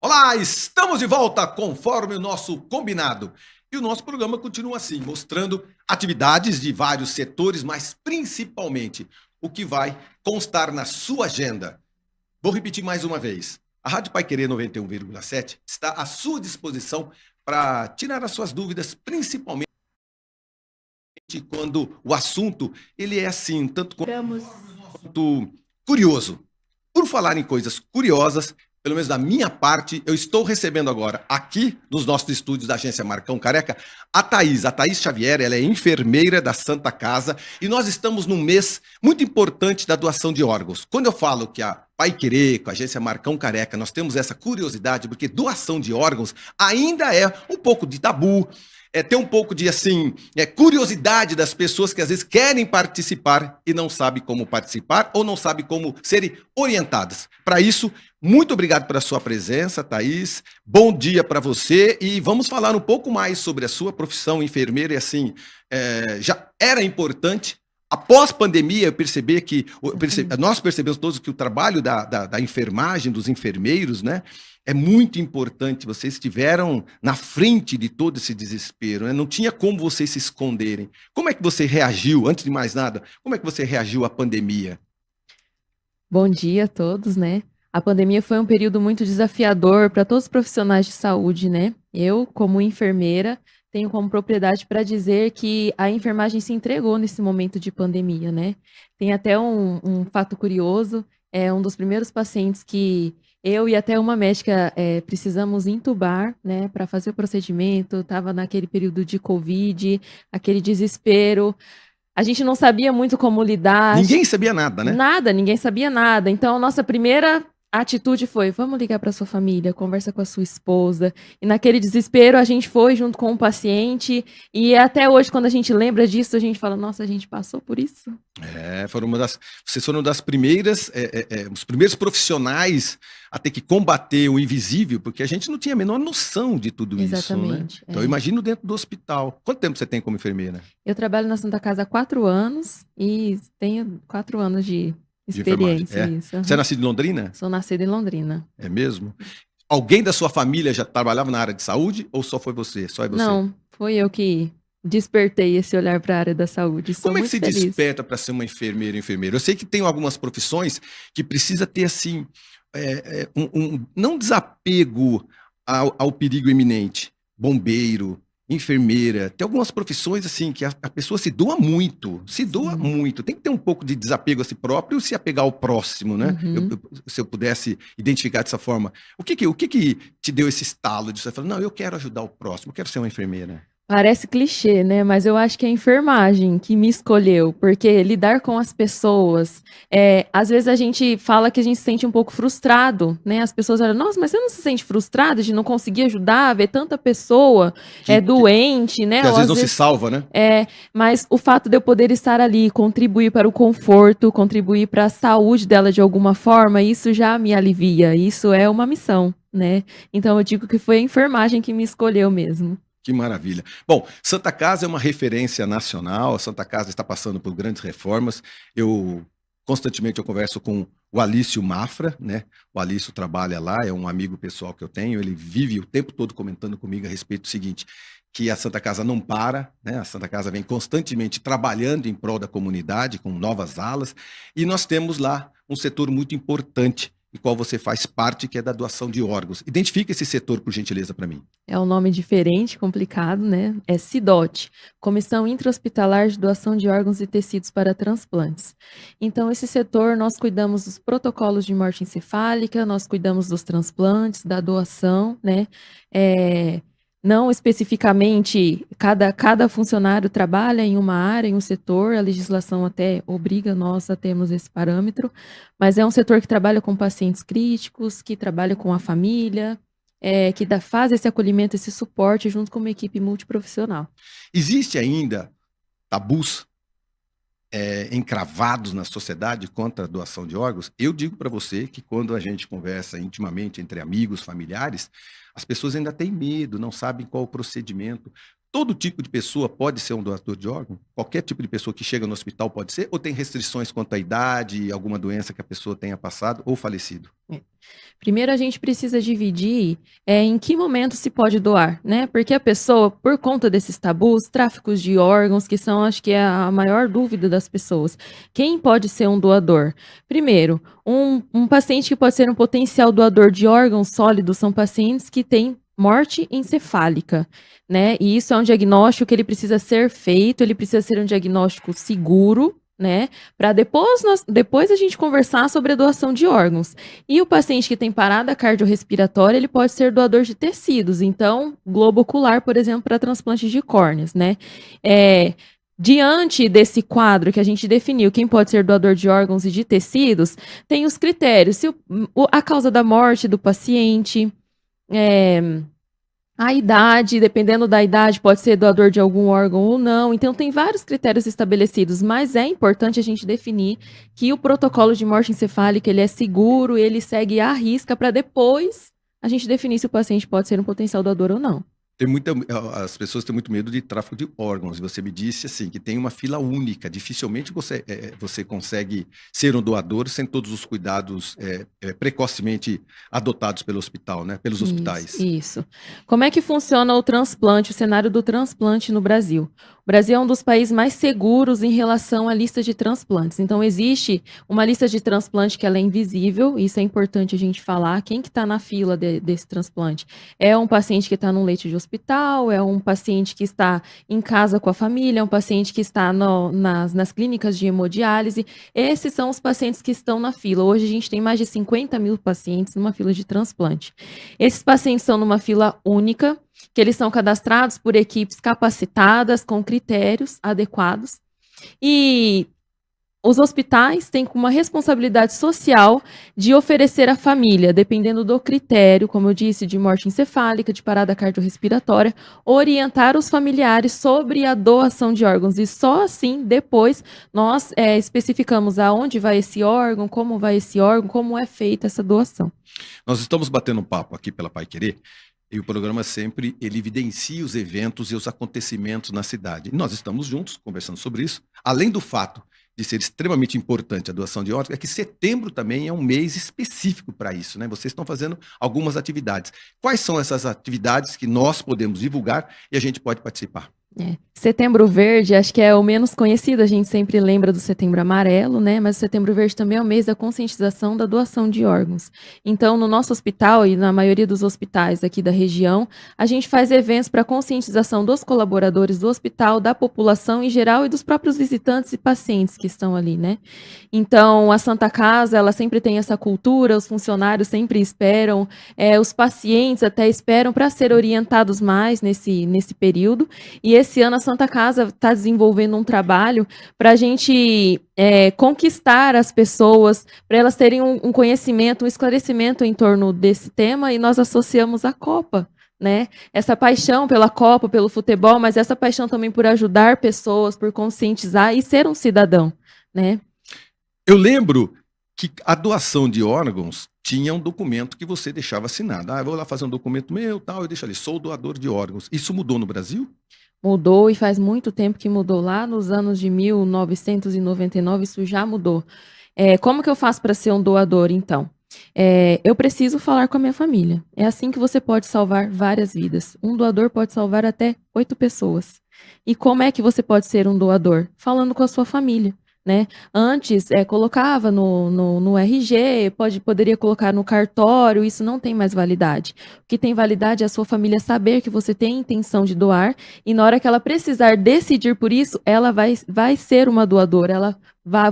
Olá, estamos de volta conforme o nosso combinado. E o nosso programa continua assim, mostrando atividades de vários setores, mas principalmente o que vai constar na sua agenda. Vou repetir mais uma vez. A Rádio Paiquerê 91,7 está à sua disposição para tirar as suas dúvidas, principalmente quando o assunto ele é assim, tanto quanto curioso. Por falar em coisas curiosas, pelo menos da minha parte, eu estou recebendo agora, aqui nos nossos estúdios da agência Marcão Careca, a Thaís Xavier. Ela é enfermeira da Santa Casa e nós estamos num mês muito importante da doação de órgãos. Quando eu falo que a Paiquerê, com a agência Marcão Careca, nós temos essa curiosidade, porque doação de órgãos ainda é um pouco de tabu, ter um pouco de curiosidade das pessoas que às vezes querem participar e não sabem como participar ou não sabem como serem orientadas. Para isso, muito obrigado pela sua presença, Thaís. Bom dia para você e vamos falar um pouco mais sobre a sua profissão enfermeira. E assim, já era importante. Após pandemia, nós percebemos todos que o trabalho da enfermagem, dos enfermeiros, né, é muito importante. Vocês estiveram na frente de todo esse desespero, né? Não tinha como vocês se esconderem. Como é que você reagiu, antes de mais nada, como é que você reagiu à pandemia? Bom dia a todos, né? A pandemia foi um período muito desafiador para todos os profissionais de saúde, né? Eu, como enfermeira, tenho como propriedade para dizer que a enfermagem se entregou nesse momento de pandemia, né? Tem até um fato curioso, um dos primeiros pacientes que eu e até uma médica precisamos intubar, né, para fazer o procedimento, estava naquele período de Covid, aquele desespero. A gente não sabia muito como lidar. Ninguém sabia nada, né? Nada, ninguém sabia nada. Então, a nossa primeira atitude foi: vamos ligar para sua família, conversa com a sua esposa. E naquele desespero, a gente foi junto com o paciente. E até hoje, quando a gente lembra disso, a gente fala: nossa, a gente passou por isso. Vocês foram das primeiras, os primeiros profissionais a ter que combater o invisível, porque a gente não tinha a menor noção de tudo isso, né? Exatamente. Então, eu imagino dentro do hospital. Quanto tempo você tem como enfermeira? Eu trabalho na Santa Casa há 4 anos e tenho 4 anos de experiência. Isso. Você é nascido em Londrina? Sou nascida em Londrina. É mesmo? Alguém da sua família já trabalhava na área de saúde ou só foi você? Só é você? Não, foi eu que despertei esse olhar para a área da saúde. Como é que se desperta para ser uma enfermeira? Eu sei que tem algumas profissões que precisa ter assim não desapego ao perigo iminente. Bombeiro, enfermeira, tem algumas profissões assim que a pessoa se doa muito, tem que ter um pouco de desapego a si próprio e se apegar ao próximo, né? Uhum. Se eu pudesse identificar dessa forma, o que te deu esse estalo de você falar, não, eu quero ajudar o próximo, eu quero ser uma enfermeira? Parece clichê, né? Mas eu acho que é a enfermagem que me escolheu, porque lidar com as pessoas, às vezes a gente fala que a gente se sente um pouco frustrado, né? As pessoas falam: nossa, mas você não se sente frustrado de não conseguir ajudar, ver tanta pessoa doente, né? Que às vezes não se salva, né? Mas o fato de eu poder estar ali, contribuir para o conforto, contribuir para a saúde dela de alguma forma, isso já me alivia, isso é uma missão, né? Então eu digo que foi a enfermagem que me escolheu mesmo. Que maravilha. Bom, Santa Casa é uma referência nacional, a Santa Casa está passando por grandes reformas. Constantemente eu converso com o Alício Mafra, né? O Alício trabalha lá, é um amigo pessoal que eu tenho, ele vive o tempo todo comentando comigo a respeito do seguinte, que a Santa Casa não para, né? A Santa Casa vem constantemente trabalhando em prol da comunidade, com novas alas, e nós temos lá um setor muito importante, e qual você faz parte, que é da doação de órgãos. Identifica esse setor, por gentileza, para mim. É um nome diferente, complicado, né? É CIDOT, Comissão Intra-Hospitalar de Doação de Órgãos e Tecidos para Transplantes. Então, esse setor, nós cuidamos dos protocolos de morte encefálica, nós cuidamos dos transplantes, da doação, né? Não especificamente, cada funcionário trabalha em uma área, em um setor, a legislação até obriga nós a termos esse parâmetro, mas é um setor que trabalha com pacientes críticos, que trabalha com a família, que faz esse acolhimento, esse suporte junto com uma equipe multiprofissional. Existe ainda tabus encravados na sociedade contra a doação de órgãos? Eu digo para você que quando a gente conversa intimamente entre amigos, familiares, as pessoas ainda têm medo, não sabem qual o procedimento. Todo tipo de pessoa pode ser um doador de órgão? Qualquer tipo de pessoa que chega no hospital pode ser? Ou tem restrições quanto à idade, alguma doença que a pessoa tenha passado ou falecido? Primeiro, a gente precisa dividir em que momento se pode doar, né? Porque a pessoa, por conta desses tabus, tráficos de órgãos, que são, acho que é a maior dúvida das pessoas. Quem pode ser um doador? Primeiro, um paciente que pode ser um potencial doador de órgãos sólidos são pacientes que têm morte encefálica, né? E isso é um diagnóstico que ele precisa ser feito, ele precisa ser um diagnóstico seguro, né? Para depois a gente conversar sobre a doação de órgãos. E o paciente que tem parada cardiorrespiratória, ele pode ser doador de tecidos. Então, globo ocular, por exemplo, para transplante de córneas, né? Diante desse quadro que a gente definiu, quem pode ser doador de órgãos e de tecidos, tem os critérios. Se a causa da morte do paciente, a idade, dependendo da idade, pode ser doador de algum órgão ou não. Então, tem vários critérios estabelecidos, mas é importante a gente definir que o protocolo de morte encefálica ele é seguro, ele segue à risca para depois a gente definir se o paciente pode ser um potencial doador ou não. As pessoas têm muito medo de tráfico de órgãos. Você me disse assim que tem uma fila única. Dificilmente você consegue ser um doador sem todos os cuidados precocemente adotados pelo hospital, né? Pelos hospitais. Isso. Como é que funciona o transplante, o cenário do transplante no Brasil? O Brasil é um dos países mais seguros em relação à lista de transplantes. Então, existe uma lista de transplante que ela é invisível, isso é importante a gente falar. Quem que está na fila desse transplante? É um paciente que está num leito de hospital, é um paciente que está em casa com a família, é um paciente que está nas clínicas de hemodiálise. Esses são os pacientes que estão na fila. Hoje a gente tem mais de 50 mil pacientes numa fila de transplante. Esses pacientes estão numa fila única, que eles são cadastrados por equipes capacitadas, com critérios adequados. E os hospitais têm uma responsabilidade social de oferecer à família, dependendo do critério, como eu disse, de morte encefálica, de parada cardiorrespiratória, orientar os familiares sobre a doação de órgãos. E só assim, depois, nós especificamos aonde vai esse órgão, como vai esse órgão, como é feita essa doação. Nós estamos batendo um papo aqui pela Paiquerê, e o programa sempre ele evidencia os eventos e os acontecimentos na cidade. E nós estamos juntos conversando sobre isso. Além do fato de ser extremamente importante a doação de órgãos, é que setembro também é um mês específico para isso, né? Vocês estão fazendo algumas atividades. Quais são essas atividades que nós podemos divulgar e a gente pode participar? Setembro Verde, acho que é o menos conhecido, a gente sempre lembra do Setembro Amarelo, né? Mas o Setembro Verde também é o mês da conscientização da doação de órgãos. Então, no nosso hospital e na maioria dos hospitais aqui da região, a gente faz eventos para conscientização dos colaboradores do hospital, da população em geral e dos próprios visitantes e pacientes que estão ali, né? Então, a Santa Casa, ela sempre tem essa cultura, os funcionários sempre esperam, os pacientes até esperam para ser orientados mais nesse período. E esse ano a Santa Casa está desenvolvendo um trabalho para a gente conquistar as pessoas, para elas terem um conhecimento, um esclarecimento em torno desse tema, e nós associamos a Copa, né? Essa paixão pela Copa, pelo futebol, mas essa paixão também por ajudar pessoas, por conscientizar e ser um cidadão, né? Eu lembro que a doação de órgãos tinha um documento que você deixava assinado. Eu vou lá fazer um documento meu, tal, eu deixo ali, sou doador de órgãos. Isso mudou no Brasil? Mudou, e faz muito tempo que mudou. Lá nos anos de 1999, isso já mudou. Como que eu faço para ser um doador, então? Eu preciso falar com a minha família. É assim que você pode salvar várias vidas. Um doador pode salvar até 8 pessoas. E como é que você pode ser um doador? Falando com a sua família, né? Antes, colocava no RG, poderia colocar no cartório, isso não tem mais validade. O que tem validade é a sua família saber que você tem intenção de doar, e na hora que ela precisar decidir por isso, ela vai ser uma doadora,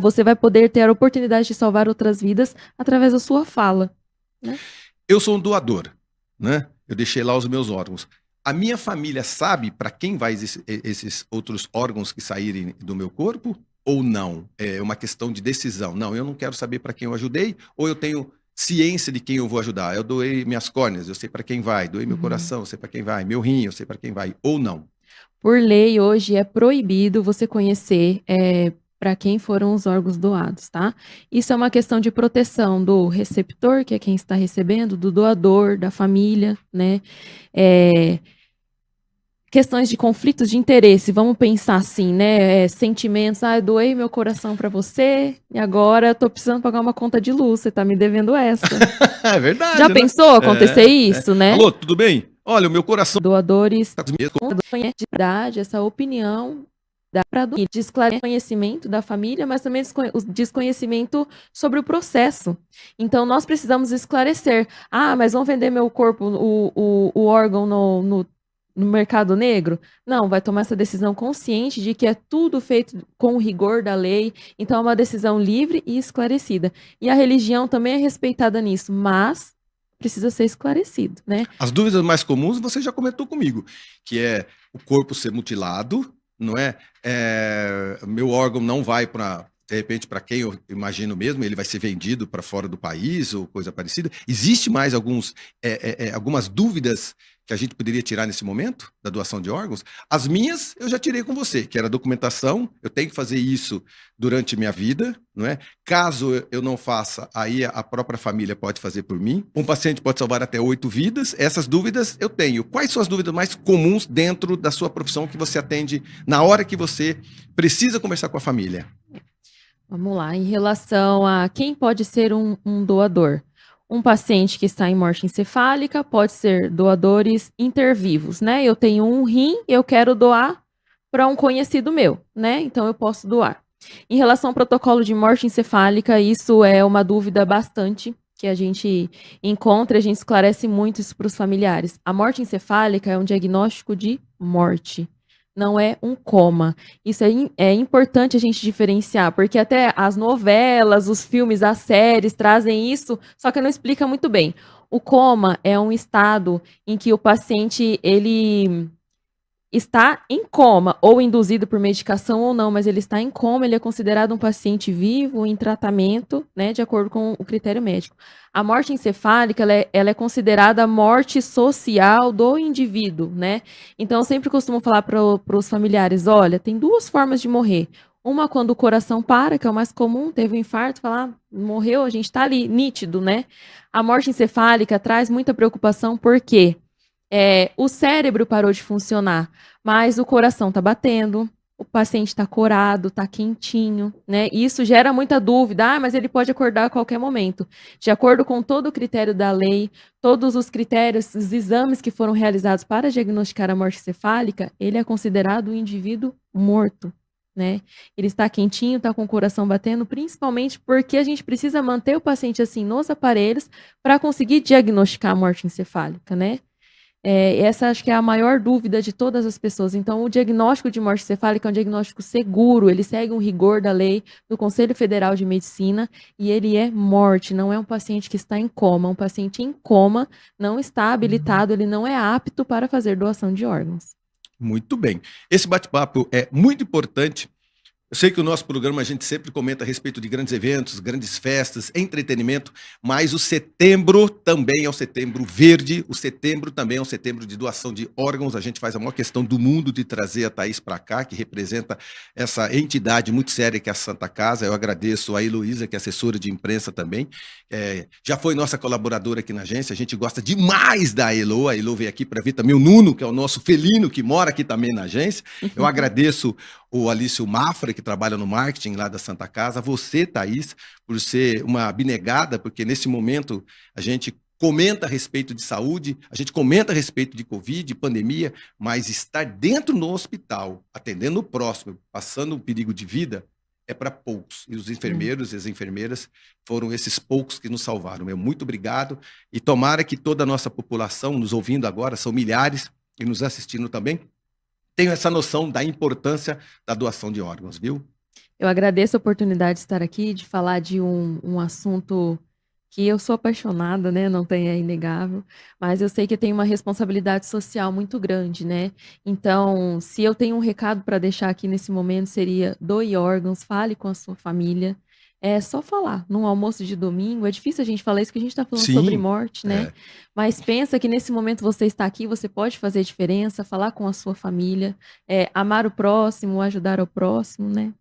você vai poder ter a oportunidade de salvar outras vidas através da sua fala, né? Eu sou um doador, né? Eu deixei lá os meus órgãos. A minha família sabe para quem vai esses outros órgãos que saírem do meu corpo? Ou não? É uma questão de decisão. Não, eu não quero saber para quem eu ajudei, ou eu tenho ciência de quem eu vou ajudar. Eu doei minhas córneas, eu sei para quem vai. Doei meu coração, eu sei para quem vai. Meu rim, eu sei para quem vai. Ou não? Por lei, hoje é proibido você conhecer para quem foram os órgãos doados, tá? Isso é uma questão de proteção do receptor, que é quem está recebendo, do doador, da família, né? questões de conflitos de interesse, vamos pensar assim, né? Sentimentos, eu doei meu coração para você e agora eu tô precisando pagar uma conta de luz, você tá me devendo essa. É verdade, Já né? pensou acontecer isso, né? Alô, tudo bem? Olha, o meu coração Doadores tá comigo. de verdade, essa opinião dá para desconhecimento da família, mas também o desconhecimento sobre o processo. Então, nós precisamos esclarecer. Mas vão vender meu corpo, o órgão no mercado negro? Não, vai tomar essa decisão consciente de que é tudo feito com o rigor da lei. Então, é uma decisão livre e esclarecida. E a religião também é respeitada nisso, mas precisa ser esclarecido, né? As dúvidas mais comuns você já comentou comigo, que é o corpo ser mutilado, não é? Meu órgão não vai para, de repente, para quem eu imagino mesmo, ele vai ser vendido para fora do país ou coisa parecida. Existe mais algumas dúvidas que a gente poderia tirar nesse momento da doação de órgãos? As minhas eu já tirei com você, que era a documentação, eu tenho que fazer isso durante minha vida, não é? Caso eu não faça, aí a própria família pode fazer por mim. Um paciente pode salvar até 8 vidas. Essas dúvidas eu tenho. Quais são as dúvidas mais comuns dentro da sua profissão que você atende na hora que você precisa conversar com a família? Vamos lá, em relação a quem pode ser um doador. Um paciente que está em morte encefálica pode ser doadores intervivos, né? Eu tenho um rim, eu quero doar para um conhecido meu, né? Então eu posso doar. Em relação ao protocolo de morte encefálica, isso é uma dúvida bastante que a gente encontra, a gente esclarece muito isso para os familiares. A morte encefálica é um diagnóstico de morte, não é um coma. Isso é importante a gente diferenciar, porque até as novelas, os filmes, as séries trazem isso, só que não explica muito bem. O coma é um estado em que o paciente, ele está em coma, ou induzido por medicação ou não, mas ele está em coma, ele é considerado um paciente vivo, em tratamento, né, de acordo com o critério médico. A morte encefálica, ela é considerada a morte social do indivíduo, né? Então, eu sempre costumo falar para os familiares, olha, tem duas formas de morrer. Uma quando o coração para, que é o mais comum, teve um infarto, falar, morreu, a gente está ali, nítido, né? A morte encefálica traz muita preocupação, por quê? O cérebro parou de funcionar, mas o coração está batendo, o paciente está corado, está quentinho, né? E isso gera muita dúvida, mas ele pode acordar a qualquer momento. De acordo com todo o critério da lei, todos os critérios, os exames que foram realizados para diagnosticar a morte encefálica, ele é considerado um indivíduo morto, né? Ele está quentinho, está com o coração batendo, principalmente porque a gente precisa manter o paciente assim nos aparelhos para conseguir diagnosticar a morte encefálica, né? Essa acho que é a maior dúvida de todas as pessoas. Então, o diagnóstico de morte encefálica é um diagnóstico seguro, ele segue um rigor da lei do Conselho Federal de Medicina e ele é morte, não é um paciente que está em coma. Um paciente em coma não está habilitado, ele não é apto para fazer doação de órgãos. Muito bem. Esse bate-papo é muito importante. Eu sei que o nosso programa a gente sempre comenta a respeito de grandes eventos, grandes festas, entretenimento, mas o setembro também é um setembro verde, o setembro também é um setembro de doação de órgãos. A gente faz a maior questão do mundo de trazer a Thaís para cá, que representa essa entidade muito séria que é a Santa Casa. Eu agradeço a Heloísa, que é assessora de imprensa também. Já foi nossa colaboradora aqui na agência, a gente gosta demais da Elo. A Elo veio aqui para ver também o Nuno, que é o nosso felino, que mora aqui também na agência. Eu agradeço o Alício Mafra, que trabalha no marketing lá da Santa Casa, você, Thaís, por ser uma abnegada, porque nesse momento a gente comenta a respeito de saúde, a gente comenta a respeito de Covid, pandemia, mas estar dentro do hospital, atendendo o próximo, passando um perigo de vida, é para poucos. E os enfermeiros e as enfermeiras foram esses poucos que nos salvaram. Meu muito obrigado. E tomara que toda a nossa população, nos ouvindo agora, são milhares, e nos assistindo também, tenho essa noção da importância da doação de órgãos, viu? Eu agradeço a oportunidade de estar aqui, de falar de um assunto que eu sou apaixonada, né? Não tem, é inegável, mas eu sei que tem uma responsabilidade social muito grande, né? Então, se eu tenho um recado para deixar aqui nesse momento, seria doe órgãos, fale com a sua família. É só falar, num almoço de domingo, é difícil a gente falar isso, que a gente está falando sobre morte, né? Mas pensa que nesse momento você está aqui, você pode fazer diferença, falar com a sua família, amar o próximo, ajudar o próximo, né?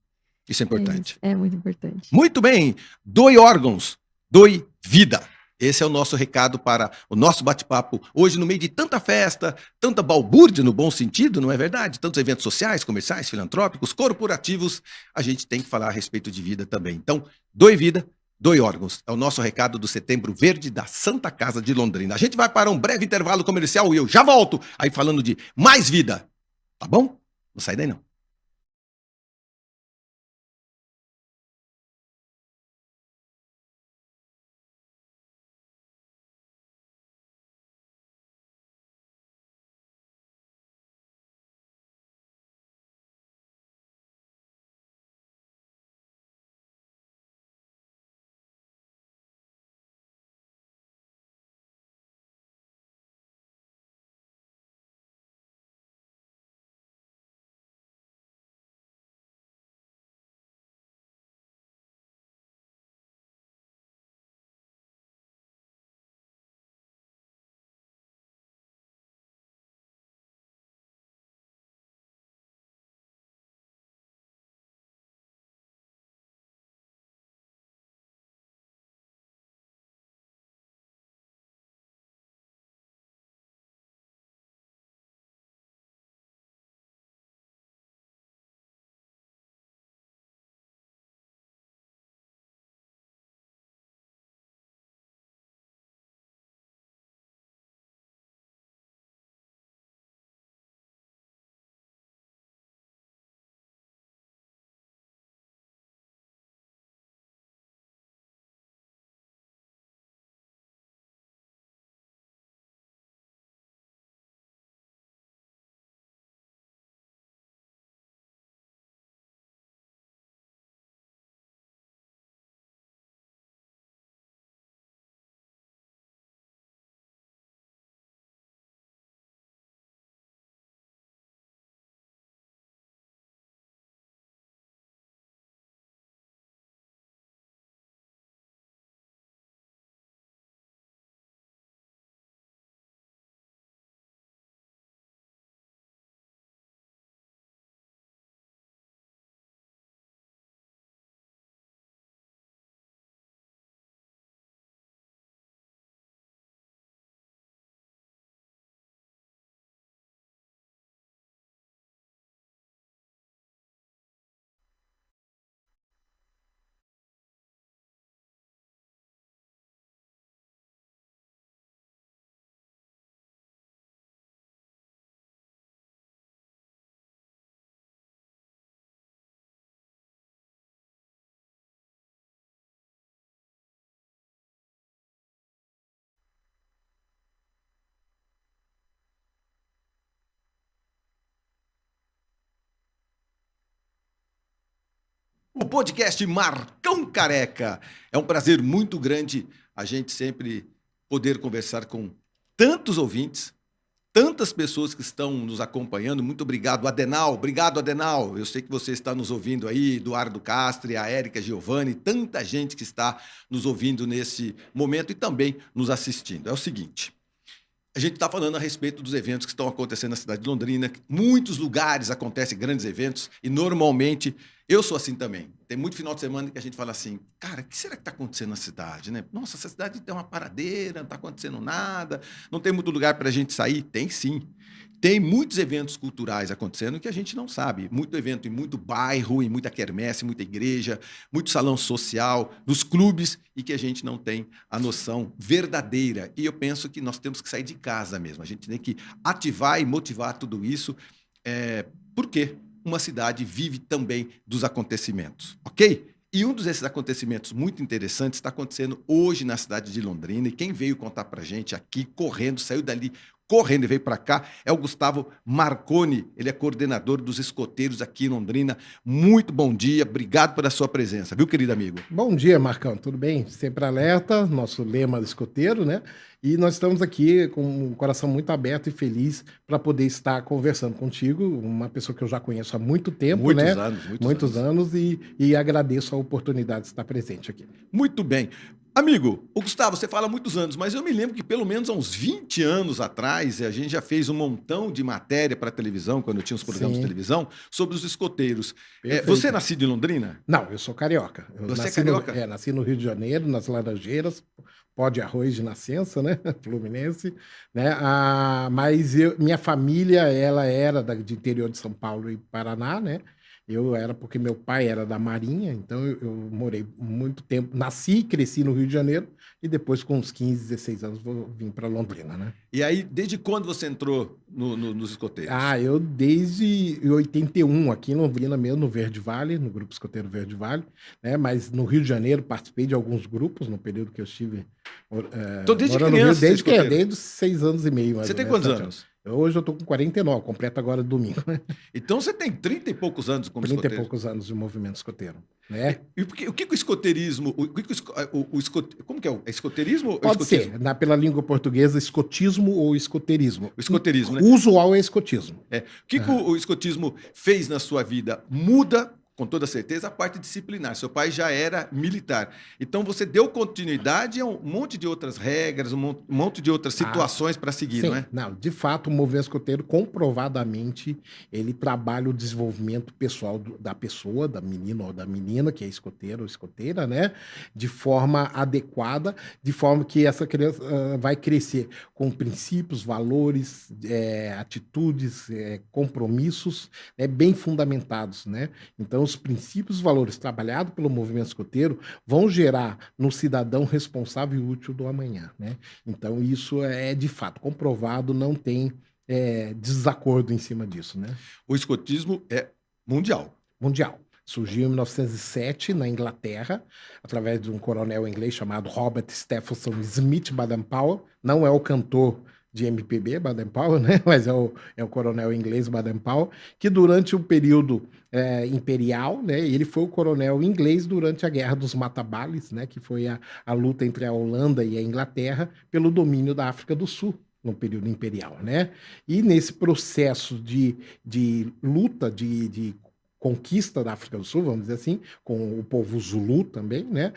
Isso é importante. É muito importante. Muito bem, doe órgãos, doe vida. Esse é o nosso recado para o nosso bate-papo hoje, no meio de tanta festa, tanta balbúrdia no bom sentido, não é verdade? Tantos eventos sociais, comerciais, filantrópicos, corporativos, a gente tem que falar a respeito de vida também. Então, doe vida, doe órgãos. É o nosso recado do Setembro Verde da Santa Casa de Londrina. A gente vai para um breve intervalo comercial e eu já volto aí falando de mais vida. Tá bom? Não sai daí não. O podcast Marcão Careca. É um prazer muito grande a gente sempre poder conversar com tantos ouvintes, tantas pessoas que estão nos acompanhando. Muito obrigado, Adenal. Obrigado, Adenal. Eu sei que você está nos ouvindo aí, Eduardo Castro, a Érica Giovanni, tanta gente que está nos ouvindo nesse momento e também nos assistindo. É o seguinte, a gente está falando a respeito dos eventos que estão acontecendo na cidade de Londrina. Muitos lugares acontecem grandes eventos e, normalmente, eu sou assim também. Tem muito final de semana que a gente fala assim, cara, o que será que está acontecendo na cidade, né? Nossa, essa cidade tem uma paradeira, não está acontecendo nada, não tem muito lugar para a gente sair. Tem sim. Tem muitos eventos culturais acontecendo que a gente não sabe. Muito evento em muito bairro, em muita quermesse, muita igreja, muito salão social, nos clubes, e que a gente não tem a noção verdadeira. E eu penso que nós temos que sair de casa mesmo. A gente tem que ativar e motivar tudo isso. Por quê? Uma cidade vive também dos acontecimentos, ok? E um desses acontecimentos muito interessantes está acontecendo hoje na cidade de Londrina, e quem veio contar para a gente aqui, correndo, saiu dali correndo e veio para cá, é o Gustavo Marconi. Ele é coordenador dos escoteiros aqui em Londrina. Muito bom dia, obrigado pela sua presença, viu, querido amigo? Bom dia, Marcão, tudo bem? Sempre alerta, nosso lema do escoteiro, né? E nós estamos aqui com um coração muito aberto e feliz para poder estar conversando contigo, uma pessoa que eu já conheço há muito tempo, Muitos né? anos. Muitos anos, e agradeço a oportunidade de estar presente aqui. Muito bem. Amigo, o Gustavo, você fala há muitos anos, mas eu me lembro que pelo menos há uns 20 anos atrás, a gente já fez um montão de matéria para televisão, quando tinha os programas de Sim, televisão, sobre os escoteiros. Você é perfeito. nascido em Londrina? Não, eu sou carioca. Eu Você é nasci no, carioca? nasci no Rio de Janeiro, nas Laranjeiras, pó de arroz de nascença, né? Fluminense, né? Mas minha família, ela era de interior de São Paulo e Paraná, né? Eu era porque meu pai era da Marinha, então eu morei muito tempo, nasci e cresci no Rio de Janeiro, e depois, com uns 15, 16 anos, vim para Londrina, né? E aí, desde quando você entrou nos escoteiros? Eu desde 81, aqui em Londrina mesmo, no Verde Vale, no Grupo Escoteiro Verde Vale, né? Mas no Rio de Janeiro participei de alguns grupos no período que eu estive Então, desde morando no Rio, criança, você é escoteiro. desde os 6 anos e meio, mais Você ou tem menos, quantos 7 anos. anos? Hoje eu tô com 49, completo agora domingo, né? Então você tem 30 e poucos anos como 30 e escoteiro. poucos anos de movimento escoteiro, né? E o que o escoteirismo, como que é? É escoteirismo ou Pode escotismo? ser, pela língua portuguesa, escotismo ou escoteirismo. O escoteirismo, né? O usual é escotismo. O que o escotismo fez na sua vida? Muda, com toda certeza, a parte disciplinar. Seu pai já era militar. Então, você deu continuidade a um monte de outras regras, um monte de outras situações para seguir, Sim, não é? não, de fato, o movimento escoteiro, comprovadamente, ele trabalha o desenvolvimento pessoal da pessoa, da menina ou da menina, que é escoteiro ou escoteira, né? De forma adequada, de forma que essa criança vai crescer com princípios, valores, atitudes, compromissos, bem fundamentados, né? Então, os princípios e valores trabalhados pelo movimento escoteiro vão gerar no cidadão responsável e útil do amanhã, né? Então, isso é de fato comprovado, não tem desacordo em cima disso, né? O escotismo é mundial. Mundial. Surgiu em 1907 na Inglaterra, através de um coronel inglês chamado Robert Stephenson Smith Baden-Powell. Não é o cantor de MPB, Baden-Powell, né? Mas é o coronel inglês Baden-Powell, que durante o período imperial, né? Ele foi o coronel inglês durante a Guerra dos Matabales, né? Que foi a luta entre a Holanda e a Inglaterra pelo domínio da África do Sul no período imperial, né? E nesse processo de luta, de conquista da África do Sul, vamos dizer assim, com o povo Zulu também, né?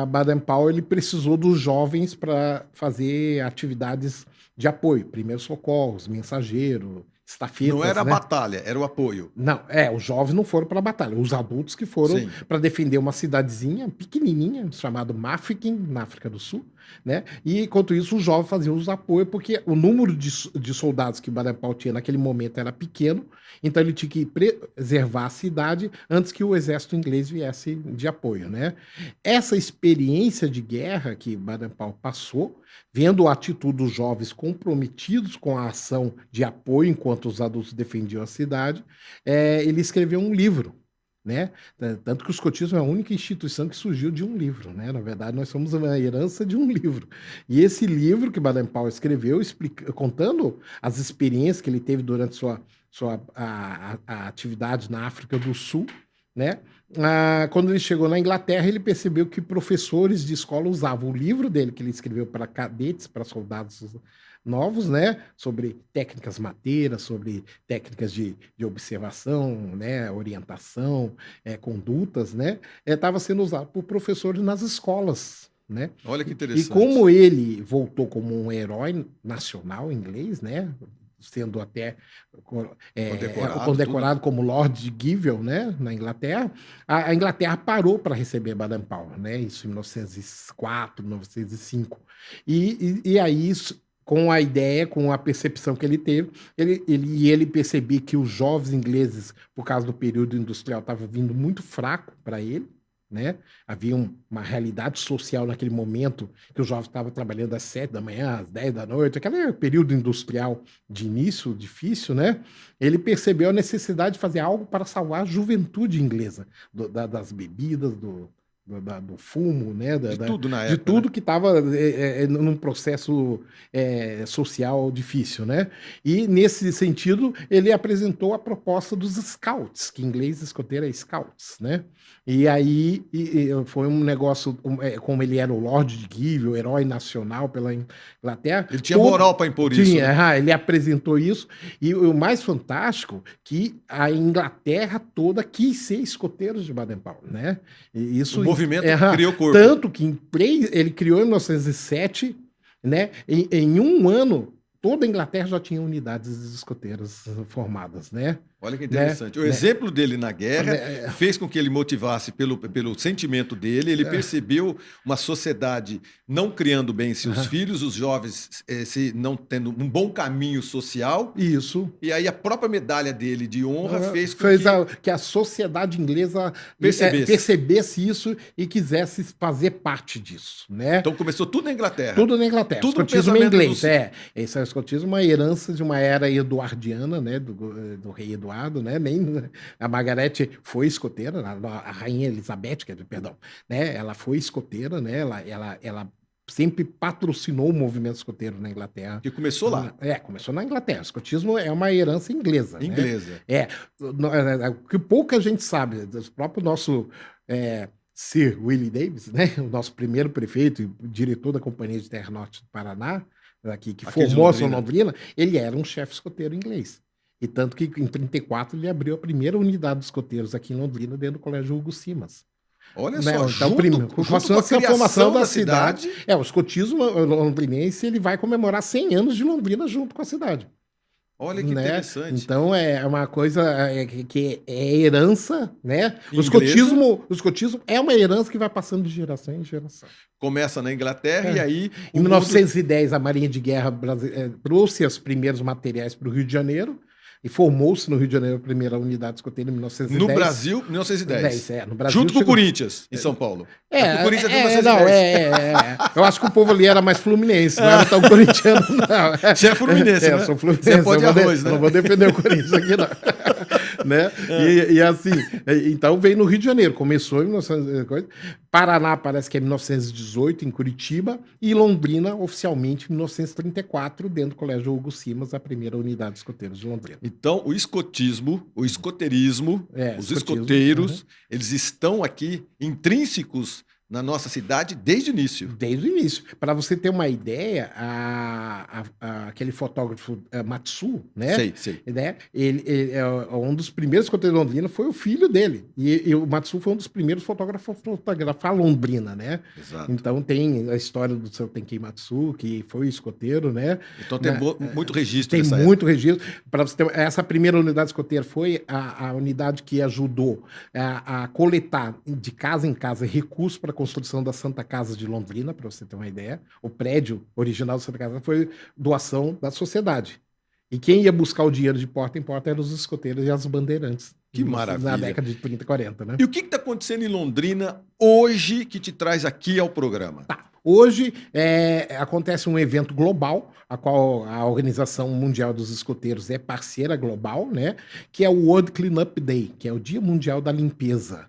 Baden-Powell ele precisou dos jovens para fazer atividades de apoio, primeiros socorros, mensageiro, estafetas, Não era a né? batalha, era o apoio. Não, os jovens não foram para a batalha, os adultos que foram Sim. para defender uma cidadezinha pequenininha, chamada Mafeking, na África do Sul, né? E enquanto isso, os jovens faziam os apoios, porque o número de soldados que Baden-Powell tinha naquele momento era pequeno, então ele tinha que preservar a cidade antes que o exército inglês viesse de apoio, né? Essa experiência de guerra que Baden-Powell passou, vendo a atitude dos jovens comprometidos com a ação de apoio enquanto os adultos defendiam a cidade, ele escreveu um livro, né? Tanto que o escotismo é a única instituição que surgiu de um livro, né? Na verdade, nós somos uma herança de um livro. E esse livro que Baden-Powell escreveu, contando as experiências que ele teve durante sua atividade na África do Sul, né? Quando ele chegou na Inglaterra, ele percebeu que professores de escola usavam o livro dele, que ele escreveu para cadetes, para soldados novos, né? Sobre técnicas mateiras, sobre técnicas de observação, né? Orientação, condutas, né? Estava sendo usado por professores nas escolas, né? Olha que E interessante. como ele voltou como um herói nacional inglês, né? Sendo até condecorado como Lord Givell, né, na Inglaterra, a Inglaterra parou para receber Baden-Powell, né, isso em 1904, 1905. E aí, com a ideia, com a percepção que ele teve, ele percebia que os jovens ingleses, por causa do período industrial, estavam vindo muito fraco para ele, né? Havia uma realidade social naquele momento que o jovem estava trabalhando às 7 da manhã, às 10 da noite, aquele período industrial de início difícil, né? Ele percebeu a necessidade de fazer algo para salvar a juventude inglesa, das bebidas, do fumo, né? De tudo na de época, tudo né? que estava num processo social difícil, né? E nesse sentido ele apresentou a proposta dos Scouts, que em inglês escoteiro é Scouts, né? E aí foi um negócio, como ele era o Lord de Givell, o herói nacional pela Inglaterra. Ele tinha moral para impor isso. Né? Ele apresentou isso. E o mais fantástico, que a Inglaterra toda quis ser escoteiros de Baden-Powell, né? E isso O movimento Aham. criou corpo. Tanto que ele criou em 1907, né? Em um ano, toda a Inglaterra já tinha unidades escoteiras formadas, né? Olha que interessante. O exemplo dele na guerra fez com que ele motivasse pelo sentimento dele. Ele percebeu uma sociedade não criando bem seus filhos, os jovens não tendo um bom caminho social. Isso. E aí a própria medalha dele de honra fez com que a sociedade inglesa percebesse isso e quisesse fazer parte disso, né? Então começou tudo na Inglaterra. Tudo na Inglaterra. Tudo escotismo no em inglês, Esse é o escotismo, uma herança de uma era eduardiana, né? Do rei Eduardo, né? Nem a Margaret foi escoteira, a rainha Elizabeth, perdão, né? Ela foi escoteira, né? Ela sempre patrocinou o movimento escoteiro na Inglaterra. Que começou lá. Começou na Inglaterra. O escotismo é uma herança inglesa. Inglesa. Né? O que pouca gente sabe, o próprio nosso Sir Willie Davis, né? O nosso primeiro prefeito e diretor da Companhia de Terra Norte do Paraná, que formou-se em Londrina, ele era um chefe escoteiro inglês. E tanto que em 34 ele abriu a primeira unidade de escoteiros aqui em Londrina, dentro do Colégio Hugo Simas. Olha só, então, junto com a formação da cidade. O escotismo londrinense ele vai comemorar 100 anos de Londrina junto com a cidade. Olha que interessante. Então é uma coisa que é herança, né? O escotismo é uma herança que vai passando de geração em geração. Começa na Inglaterra e aí... Em 1910, a Marinha de Guerra trouxe os primeiros materiais para o Rio de Janeiro. E formou-se no Rio de Janeiro a primeira unidade escoteira em 1910. No Brasil, 1910. No Brasil, junto com o Corinthians, em São Paulo. O Corinthians é 1910. Eu acho que o povo ali era mais fluminense, não era tão corintiano, não. Você é fluminense, né? Eu sou fluminense. Você pode arroz, né? Não vou defender o Corinthians aqui, não. Né? E assim, então veio no Rio de Janeiro, começou em 1910. Paraná parece que é 1918, em Curitiba, e Londrina, oficialmente, em 1934, dentro do Colégio Hugo Simas, a primeira unidade de escoteiros de Londrina. Então, o escotismo, o escoteirismo, os escoteiros, eles estão aqui intrínsecos na nossa cidade desde o início. Desde o início. Para você ter uma ideia, aquele fotógrafo Matsu, né? Sei. Né? Ele um dos primeiros escoteiros de Londrina foi o filho dele. E o Matsu foi um dos primeiros fotógrafos a fotografar Londrina, né? Exato. Então tem a história do seu Tenkei Matsu, que foi escoteiro, né? Então tem muito registro. Tem muito registro. Para você ter, essa primeira unidade escoteira foi a unidade que ajudou a coletar de casa em casa recursos para construção da Santa Casa de Londrina, para você ter uma ideia. O prédio original da Santa Casa foi doação da sociedade. E quem ia buscar o dinheiro de porta em porta eram os escoteiros e as bandeirantes. Que maravilha. Na década de 30, 40, né? E o que está acontecendo em Londrina hoje que te traz aqui ao programa? Hoje acontece um evento global, a qual a Organização Mundial dos Escoteiros é parceira global, né? Que é o World Cleanup Day, que é o Dia Mundial da Limpeza.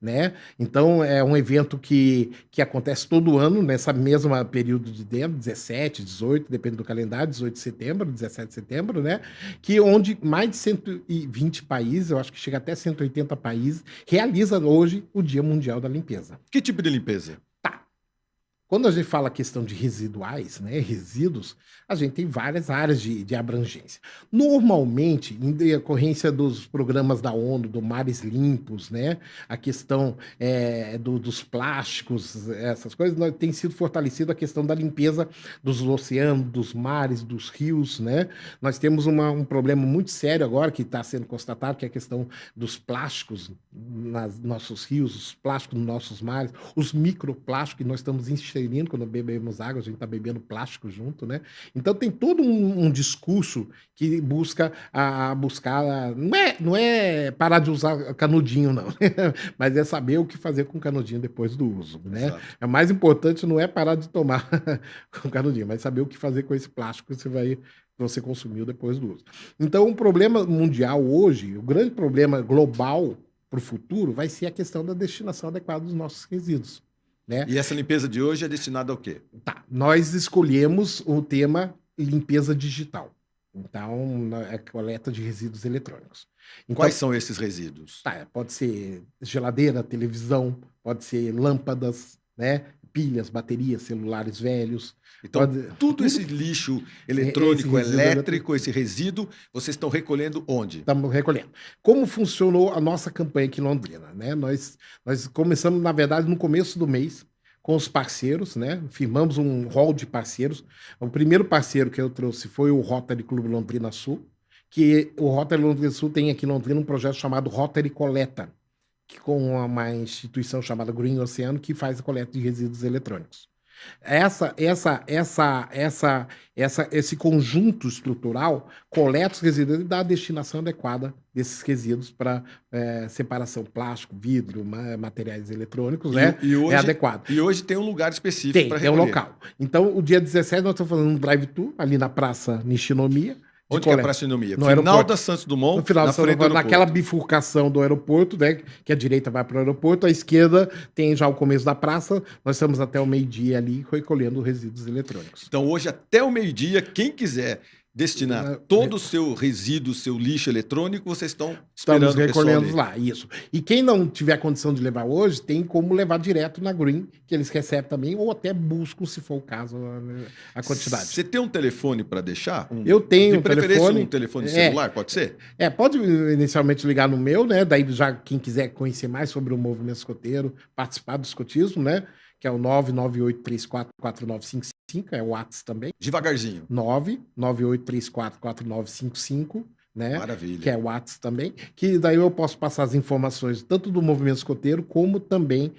Né? Então é um evento que acontece todo ano, nessa mesma período de tempo, 17, 18, depende do calendário, 18 de setembro, 17 de setembro, né? Onde mais de 120 países, eu acho que chega até 180 países, realizam hoje o Dia Mundial da Limpeza. Que tipo de limpeza? Quando a gente fala a questão de residuais, né, resíduos, a gente tem várias áreas de abrangência. Normalmente, em decorrência dos programas da ONU, do Mares Limpos, né, a questão dos plásticos, essas coisas, tem sido fortalecida a questão da limpeza dos oceanos, dos mares, dos rios, né? Nós temos um problema muito sério agora que está sendo constatado, que é a questão dos plásticos nos nossos rios, os plásticos nos nossos mares, os microplásticos que nós estamos inserindo quando bebemos água, a gente está bebendo plástico junto, né? Então tem todo um discurso que busca não é parar de usar canudinho, não, mas é saber o que fazer com o canudinho depois do uso, né? Exato. O mais importante não é parar de tomar com o canudinho, mas saber o que fazer com esse plástico que você consumiu depois do uso. Então o problema mundial hoje, o grande problema global para o futuro vai ser a questão da destinação adequada dos nossos resíduos. Né? E essa limpeza de hoje é destinada ao quê? Nós escolhemos o tema limpeza digital. Então, é coleta de resíduos eletrônicos. Então, quais são esses resíduos? Pode ser geladeira, televisão, pode ser lâmpadas, né? pilhas, baterias, celulares velhos. Então, Pode- tudo esse lixo eletrônico, resíduo elétrico, esse resíduo, vocês estão recolhendo onde? Estamos recolhendo. Como funcionou a nossa campanha aqui em Londrina, né? Nós começamos, na verdade, no começo do mês, com os parceiros, né? Firmamos um hall de parceiros. O primeiro parceiro que eu trouxe foi o Rotary Clube Londrina Sul, que o Rotary Londrina Sul tem aqui em Londrina um projeto chamado Rotary Coleta, que com uma instituição chamada Green Oceano, que faz a coleta de resíduos eletrônicos. Esse conjunto estrutural coleta os resíduos e dá a destinação adequada desses resíduos para separação plástico, vidro, materiais eletrônicos, né? E hoje, É adequado. E hoje tem um lugar específico para Tem um recolher. local. Então, o dia 17, nós estamos fazendo um drive-thru ali na Praça Nishinomiya. de Onde que é a coleta. Praça Inomia? No Final aeroporto. da Santos Dumont, No final na do São frente do Paulo, naquela aeroporto. bifurcação do aeroporto, né? Que a direita vai para o aeroporto, a esquerda tem já o começo da praça. Nós estamos até o meio-dia ali recolhendo resíduos eletrônicos. Então, hoje, até o meio-dia, quem quiser destinar todo o seu resíduo, seu lixo eletrônico, vocês estão esperando Estamos o pessoal recolhendo ali. lá, isso. E quem não tiver condição de levar hoje, tem como levar direto na Green, que eles recebem também, ou até buscam, se for o caso, a quantidade. Você tem um telefone para deixar? Eu tenho De um preferência, telefone. um telefone celular, pode ser? Pode inicialmente ligar no meu, né? Daí já quem quiser conhecer mais sobre o movimento escoteiro, participar do escotismo, né? Que é o 998344955, é o WhatsApp também. Devagarzinho. 998344955, né? Maravilha. Que é o WhatsApp também, que daí eu posso passar as informações tanto do movimento escoteiro como também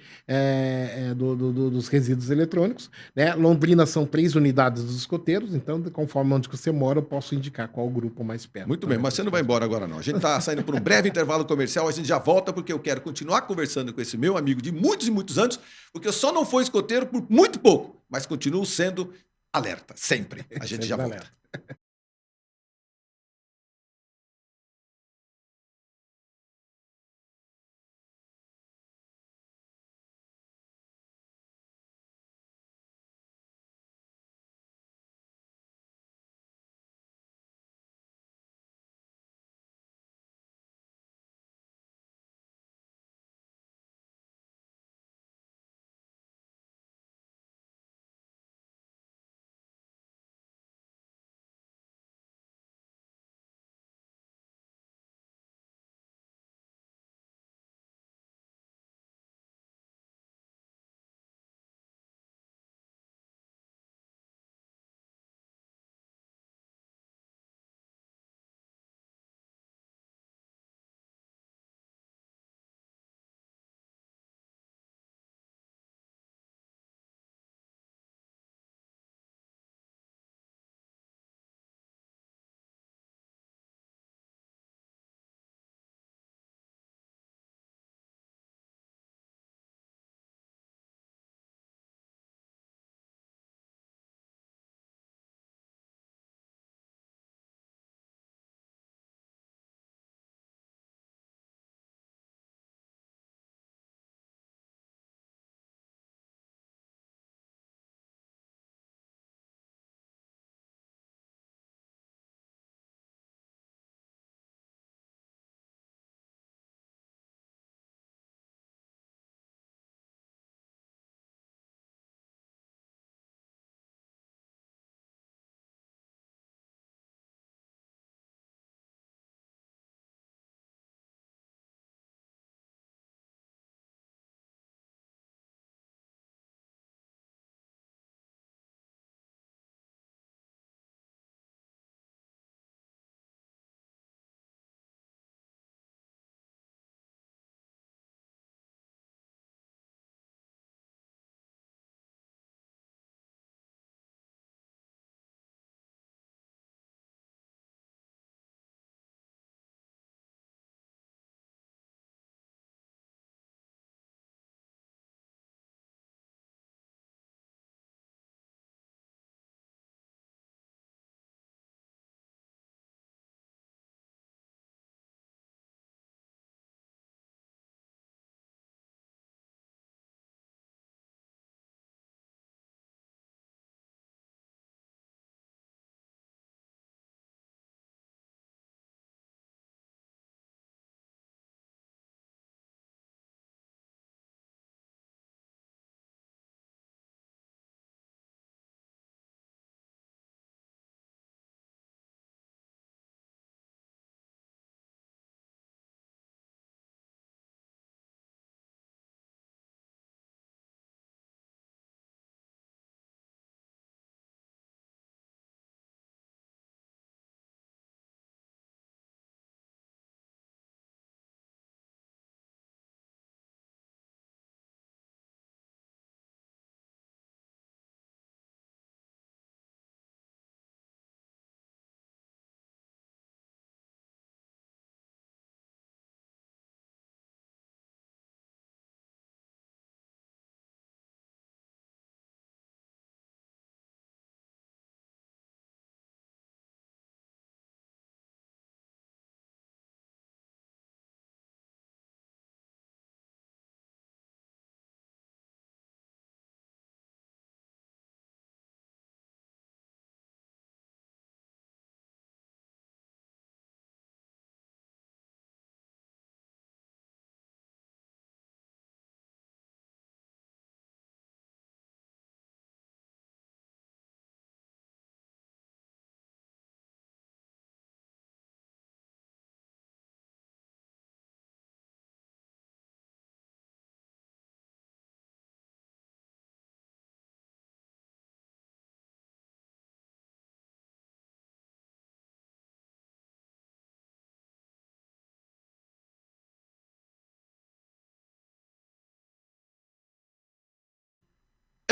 dos resíduos eletrônicos, né? Londrina são 3 unidades dos escoteiros, então conforme onde você mora, eu posso indicar qual o grupo mais perto. Muito bem, mas você não vai embora agora não. A gente está saindo por um breve intervalo comercial, a gente já volta porque eu quero continuar conversando com esse meu amigo de muitos e muitos anos, porque eu só não fui escoteiro por muito pouco, mas continuo sendo alerta, sempre. A gente já volta. Alerta.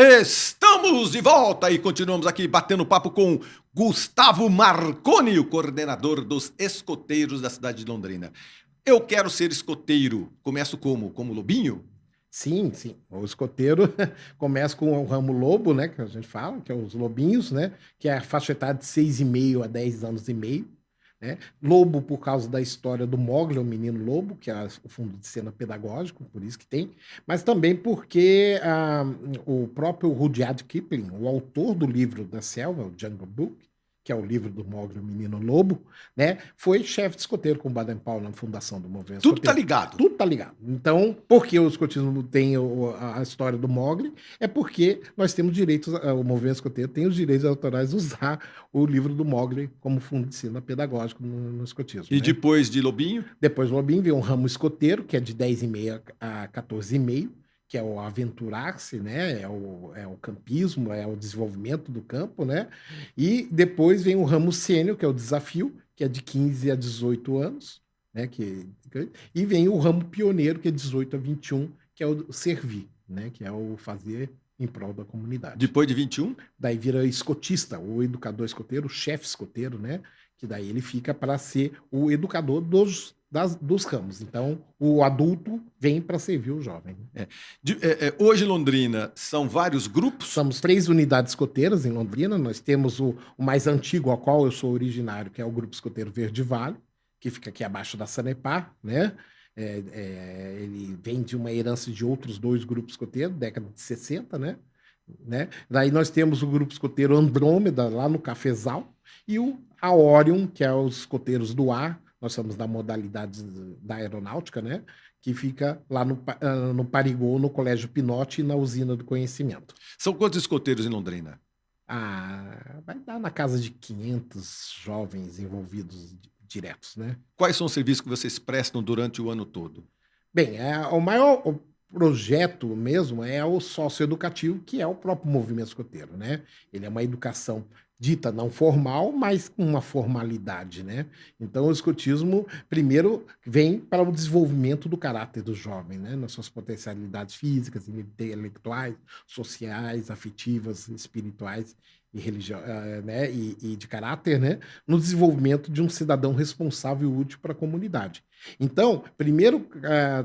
Estamos de volta e continuamos aqui batendo papo com Gustavo Marconi, o coordenador dos escoteiros da cidade de Londrina. Eu quero ser escoteiro. Começo como? Como lobinho? Sim, sim. O escoteiro começa com o ramo lobo, né? Que a gente fala, que é os lobinhos, né? Que é a faixa etária de 6,5 a 10 anos e meio. Né? Lobo por causa da história do Mowgli, o menino lobo, que é o fundo de cena pedagógico, por isso que tem, mas também porque o próprio Rudyard Kipling, o autor do livro da selva, o Jungle Book, que é o livro do Mowgli, o menino lobo, né, foi chefe de escoteiro com o Baden-Powell na fundação do movimento Tudo escoteiro. tá ligado. Tudo tá ligado. Então, por que o escotismo tem a história do Mowgli? É porque nós temos direitos, o movimento escoteiro tem os direitos autorais de usar o livro do Mowgli como fundo de ensino pedagógico no escotismo. E né? depois de lobinho? Depois do lobinho vem um ramo escoteiro, que é de 10,5 a 14,5, que é o aventurar-se, né? É o campismo, é o desenvolvimento do campo, né? E depois vem o ramo sênior, que é o desafio, que é de 15 a 18 anos, né? E vem o ramo pioneiro, que é 18 a 21, que é o servir, né? Que é o fazer em prol da comunidade. Depois de 21? Daí vira escotista, o educador escoteiro, o chefe escoteiro, né? Que daí ele fica para ser o educador dos ramos. Então, o adulto vem para servir o jovem. Hoje, Londrina, são vários grupos? Somos 3 unidades escoteiras em Londrina. Nós temos o mais antigo, ao qual eu sou originário, que é o Grupo Escoteiro Verde Vale, que fica aqui abaixo da Sanepar, né? Ele vem de uma herança de outros 2 grupos escoteiros, década de 60, né? Daí nós temos o Grupo Escoteiro Andrômeda, lá no Cafezal, e a Orion, que é os escoteiros do ar. Nós somos da modalidade da aeronáutica, né? Que fica lá no Parigô, no Colégio Pinote e na Usina do Conhecimento. São quantos escoteiros em Londrina? Vai dar na casa de 500 jovens envolvidos diretos, né? Quais são os serviços que vocês prestam durante o ano todo? Bem, o maior projeto mesmo é o socioeducativo, que é o próprio movimento escoteiro, né? Ele é uma educação dita não formal, mas com uma formalidade, né? Então, o escotismo, primeiro, vem para o desenvolvimento do caráter do jovem, né? Nas suas potencialidades físicas, intelectuais, sociais, afetivas, espirituais e religiosas, né? E de caráter, né? No desenvolvimento de um cidadão responsável e útil para a comunidade. Então, primeiro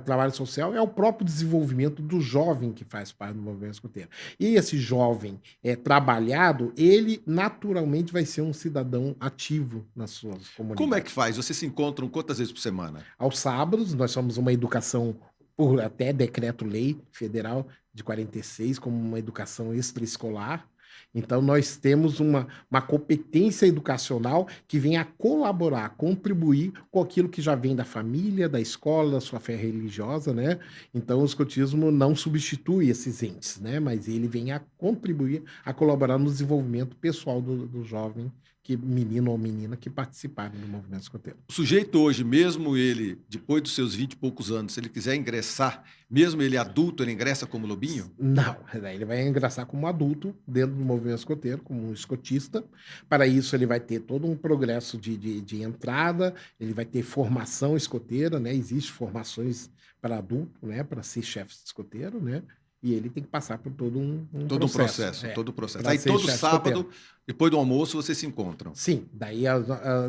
trabalho social é o próprio desenvolvimento do jovem que faz parte do movimento escoteiro. E esse jovem trabalhado, ele naturalmente vai ser um cidadão ativo nas suas comunidades. Como é que faz? Vocês se encontram quantas vezes por semana? Aos sábados, nós somos uma educação por até decreto-lei federal de 46, como uma educação extraescolar. Então, nós temos uma competência educacional que vem a colaborar, a contribuir com aquilo que já vem da família, da escola, da sua fé religiosa, né? Então, o escotismo não substitui esses entes, né? Mas ele vem a contribuir, a colaborar no desenvolvimento pessoal do jovem, menino ou menina que participaram do movimento escoteiro. O sujeito hoje, mesmo ele, depois dos seus 20 e poucos anos, se ele quiser ingressar, mesmo ele adulto, ele ingressa como lobinho? Não, ele vai ingressar como adulto dentro do movimento escoteiro, como um escotista. Para isso, ele vai ter todo um progresso de entrada, ele vai ter formação escoteira, né? Existem formações para adulto, né? Para ser chefe de escoteiro, né? E ele tem que passar por todo um processo. Todo o processo. Aí Aí todo sábado, escoteiro. Depois do almoço, vocês se encontram. Sim, daí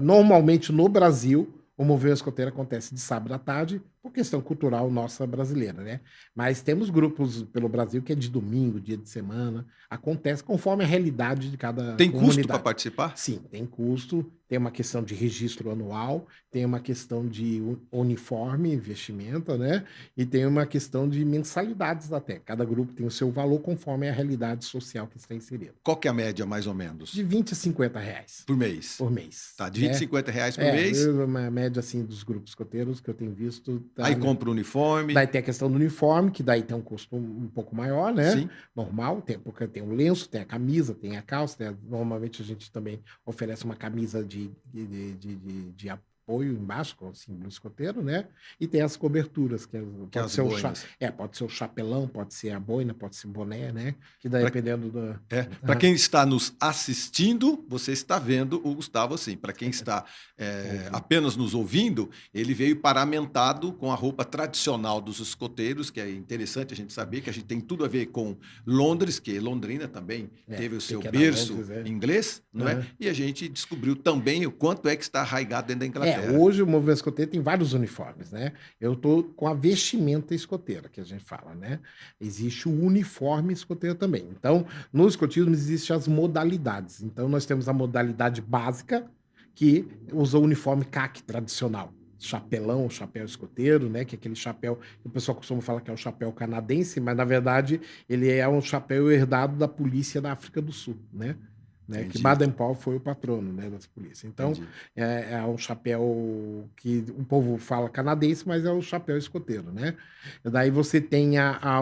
normalmente no Brasil o movimento escoteiro acontece de sábado à tarde por questão cultural nossa brasileira, né? Mas temos grupos pelo Brasil que é de domingo, dia de semana, acontece conforme a realidade de cada Tem comunidade. custo para participar? Sim, tem custo, tem uma questão de registro anual, tem uma questão de uniforme, vestimenta, né? E tem uma questão de mensalidades até. Cada grupo tem o seu valor conforme a realidade social que está inserido. Qual que é a média, mais ou menos? De 20 a 50 reais. Por mês? Por mês. Tá, de 20 a 50 reais por mês? Uma média assim dos grupos escoteiros que eu tenho visto. Tá, Aí né? compra o uniforme. Daí tem a questão do uniforme, que daí tem um custo um pouco maior, né? Sim. Normal, porque tem o lenço, tem a camisa, tem a calça. Normalmente a gente também oferece uma camisa de apoio embaixo, com o símbolo escoteiro, né? E tem as coberturas, Que pode as ser boinas. pode ser o chapelão, pode ser a boina, pode ser boné, né? Que daí, Pra- dependendo do... Para quem está nos assistindo, você está vendo o Gustavo assim. Para quem está Ouvindo. apenas nos ouvindo, ele veio paramentado com a roupa tradicional dos escoteiros, que é interessante a gente saber que a gente tem tudo a ver com Londres, que Londrina também teve o seu pequena berço Londres, inglês, não é? Aham. E a gente descobriu também o quanto é que está arraigado dentro da Inglaterra. Hoje o movimento escoteiro tem vários uniformes, né? Eu tô com a vestimenta escoteira, que a gente fala, né? Existe o uniforme escoteiro também. Então, no escotismo existem as modalidades. Então, nós temos a modalidade básica, que usa o uniforme caque tradicional. Chapelão, chapéu escoteiro, né? Que é aquele chapéu que o pessoal costuma falar que é o chapéu canadense, mas na verdade ele é um chapéu herdado da polícia da África do Sul, né? Que Entendi. Baden-Powell foi o patrono, né, das polícias. Então, Entendi. é um chapéu que o povo fala canadense, mas é o chapéu escoteiro, né? Daí você tem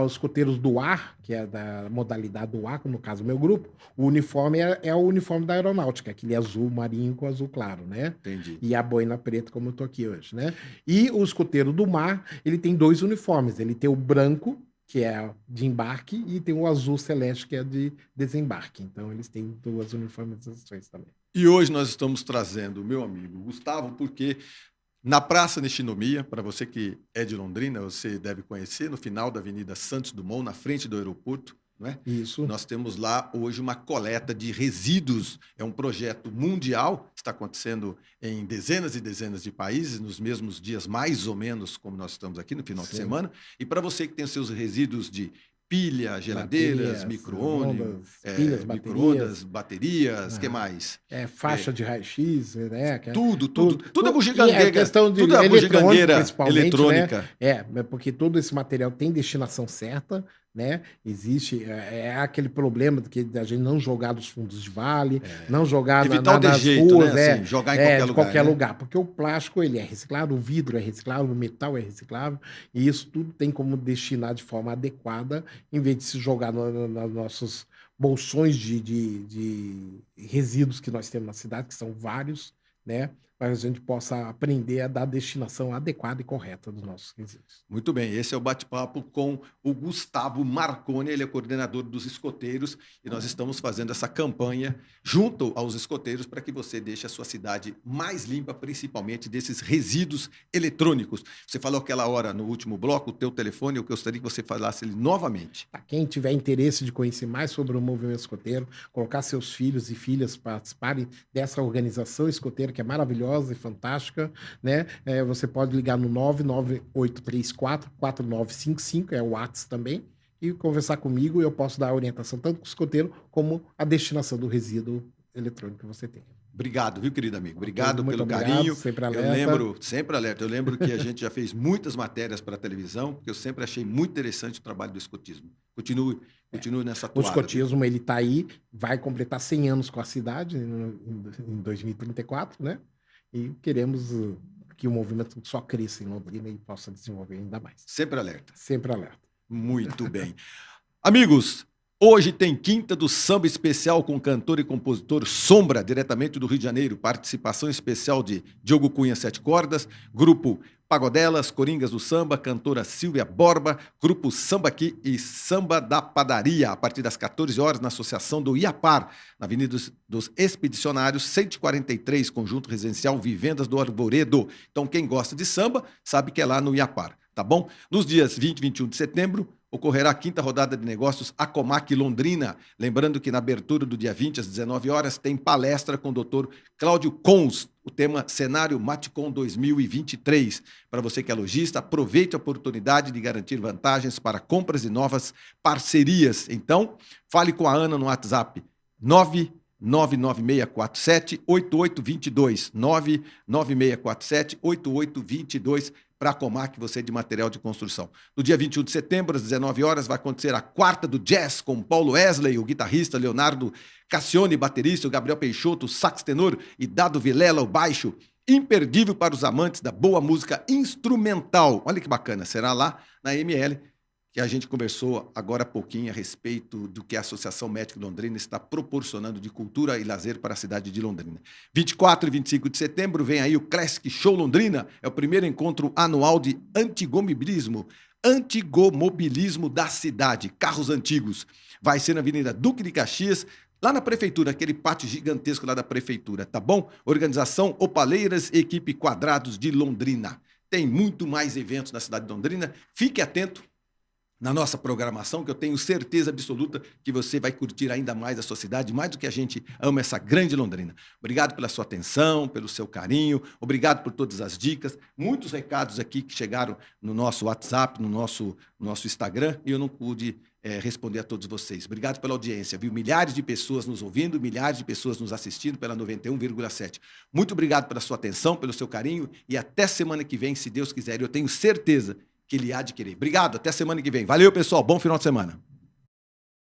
os escoteiros do ar, que é da modalidade do ar, no caso do meu grupo. O uniforme é o uniforme da aeronáutica, aquele azul marinho com azul claro, né? Entendi. E a boina preta, como eu tô aqui hoje, né? E o escoteiro do mar, ele tem dois uniformes. Ele tem o branco, que é de embarque, e tem o azul celeste, que é de desembarque. Então, eles têm duas uniformizações também. E hoje nós estamos trazendo o meu amigo Gustavo, porque na Praça Nishinomiya, para você que é de Londrina, você deve conhecer, no final da Avenida Santos Dumont, na frente do aeroporto, não é? Isso. Nós temos lá hoje uma coleta de resíduos. É um projeto mundial, está acontecendo em dezenas e dezenas de países, nos mesmos dias, mais ou menos, como nós estamos aqui no final de Sim. semana. E para você que tem os seus resíduos de pilha, geladeiras, Baterias, micro-ondas, pilhas, micro-ondas, baterias, que mais? Faixa de raio-x, né? Tudo é E é bugigangueira. questão de Tudo é eletrônico, bugigangueira principalmente, eletrônica. né? Porque todo esse material tem destinação certa, né? Existe aquele problema de que a gente não jogar nos fundos de vale, não jogar Evitar o nas dejeito, ruas, né? Assim, jogar em qualquer de lugar. qualquer né? lugar, porque o plástico ele é reciclável, o vidro é reciclável, o metal é reciclável, e isso tudo tem como destinar de forma adequada, em vez de se jogar nos nossos bolsões de resíduos que nós temos na cidade, que são vários, né? Para que a gente possa aprender a dar a destinação adequada e correta dos nossos resíduos. Muito bem, esse é o bate-papo com o Gustavo Marconi, ele é coordenador dos escoteiros e nós estamos fazendo essa campanha junto aos escoteiros para que você deixe a sua cidade mais limpa, principalmente desses resíduos eletrônicos. Você falou aquela hora no último bloco, o teu telefone, eu gostaria que você falasse ele novamente. Para quem tiver interesse de conhecer mais sobre o movimento escoteiro, colocar seus filhos e filhas participarem dessa organização escoteira, que é maravilhosa e fantástica, né? Você pode ligar no 99834-4955, é o WhatsApp também, e conversar comigo, e eu posso dar a orientação tanto para o escoteiro como a destinação do resíduo eletrônico que você tem. Obrigado, viu, querido amigo? Obrigado Muito pelo obrigado, carinho. sempre Eu alerta. lembro, sempre alerta. Eu lembro que a gente já fez muitas matérias para a televisão, porque eu sempre achei muito interessante o trabalho do escotismo. Continue nessa O toada. escotismo, ele está aí, vai completar 100 anos com a cidade em 2034, né? E queremos que o movimento só cresça em Londrina e possa desenvolver ainda mais. Sempre alerta. Sempre alerta. Muito bem. Amigos, hoje tem Quinta do Samba Especial com o cantor e compositor Sombra, diretamente do Rio de Janeiro. Participação especial de Diogo Cunha Sete Cordas, Grupo Pagodelas, Coringas do Samba, cantora Silvia Borba, Grupo Samba Aqui e Samba da Padaria, a partir das 14 horas na Associação do Iapar, na Avenida dos Expedicionários, 143, Conjunto Residencial Vivendas do Arvoredo. Então, quem gosta de samba, sabe que é lá no Iapar, tá bom? Nos dias 20 e 21 de setembro, ocorrerá a quinta rodada de negócios Acomac Londrina. Lembrando que na abertura do dia 20, às 19 horas, tem palestra com o Dr. Cláudio Cons, o tema Cenário Matcom 2023. Para você que é lojista, aproveite a oportunidade de garantir vantagens para compras e novas parcerias. Então, fale com a Ana no WhatsApp 99647-8822. 99647-8822. Para a Comac, você de material de construção. No dia 21 de setembro, às 19 horas, vai acontecer a quarta do Jazz com Paulo Wesley, o guitarrista, Leonardo Cassione, baterista, o Gabriel Peixoto, o sax tenor e Dado Vilela, o baixo. Imperdível para os amantes da boa música instrumental. Olha que bacana, será lá na ML, que a gente conversou agora há pouquinho a respeito do que a Associação Médica de Londrina está proporcionando de cultura e lazer para a cidade de Londrina. 24 e 25 de setembro vem aí o Classic Show Londrina, é o primeiro encontro anual de antigomobilismo da cidade, carros antigos. Vai ser na Avenida Duque de Caxias, lá na prefeitura, aquele pátio gigantesco lá da prefeitura, tá bom? Organização Opaleiras, equipe Quadrados de Londrina. Tem muito mais eventos na cidade de Londrina. Fique atento na nossa programação, que eu tenho certeza absoluta que você vai curtir ainda mais a sua cidade, mais do que a gente ama essa grande Londrina. Obrigado pela sua atenção, pelo seu carinho, obrigado por todas as dicas, muitos recados aqui que chegaram no nosso WhatsApp, no nosso Instagram, e eu não pude responder a todos vocês. Obrigado pela audiência, viu? Milhares de pessoas nos ouvindo, milhares de pessoas nos assistindo pela 91,7. Muito obrigado pela sua atenção, pelo seu carinho, e até semana que vem, se Deus quiser, eu tenho certeza que ele há de querer. Obrigado, até semana que vem. Valeu, pessoal, bom final de semana.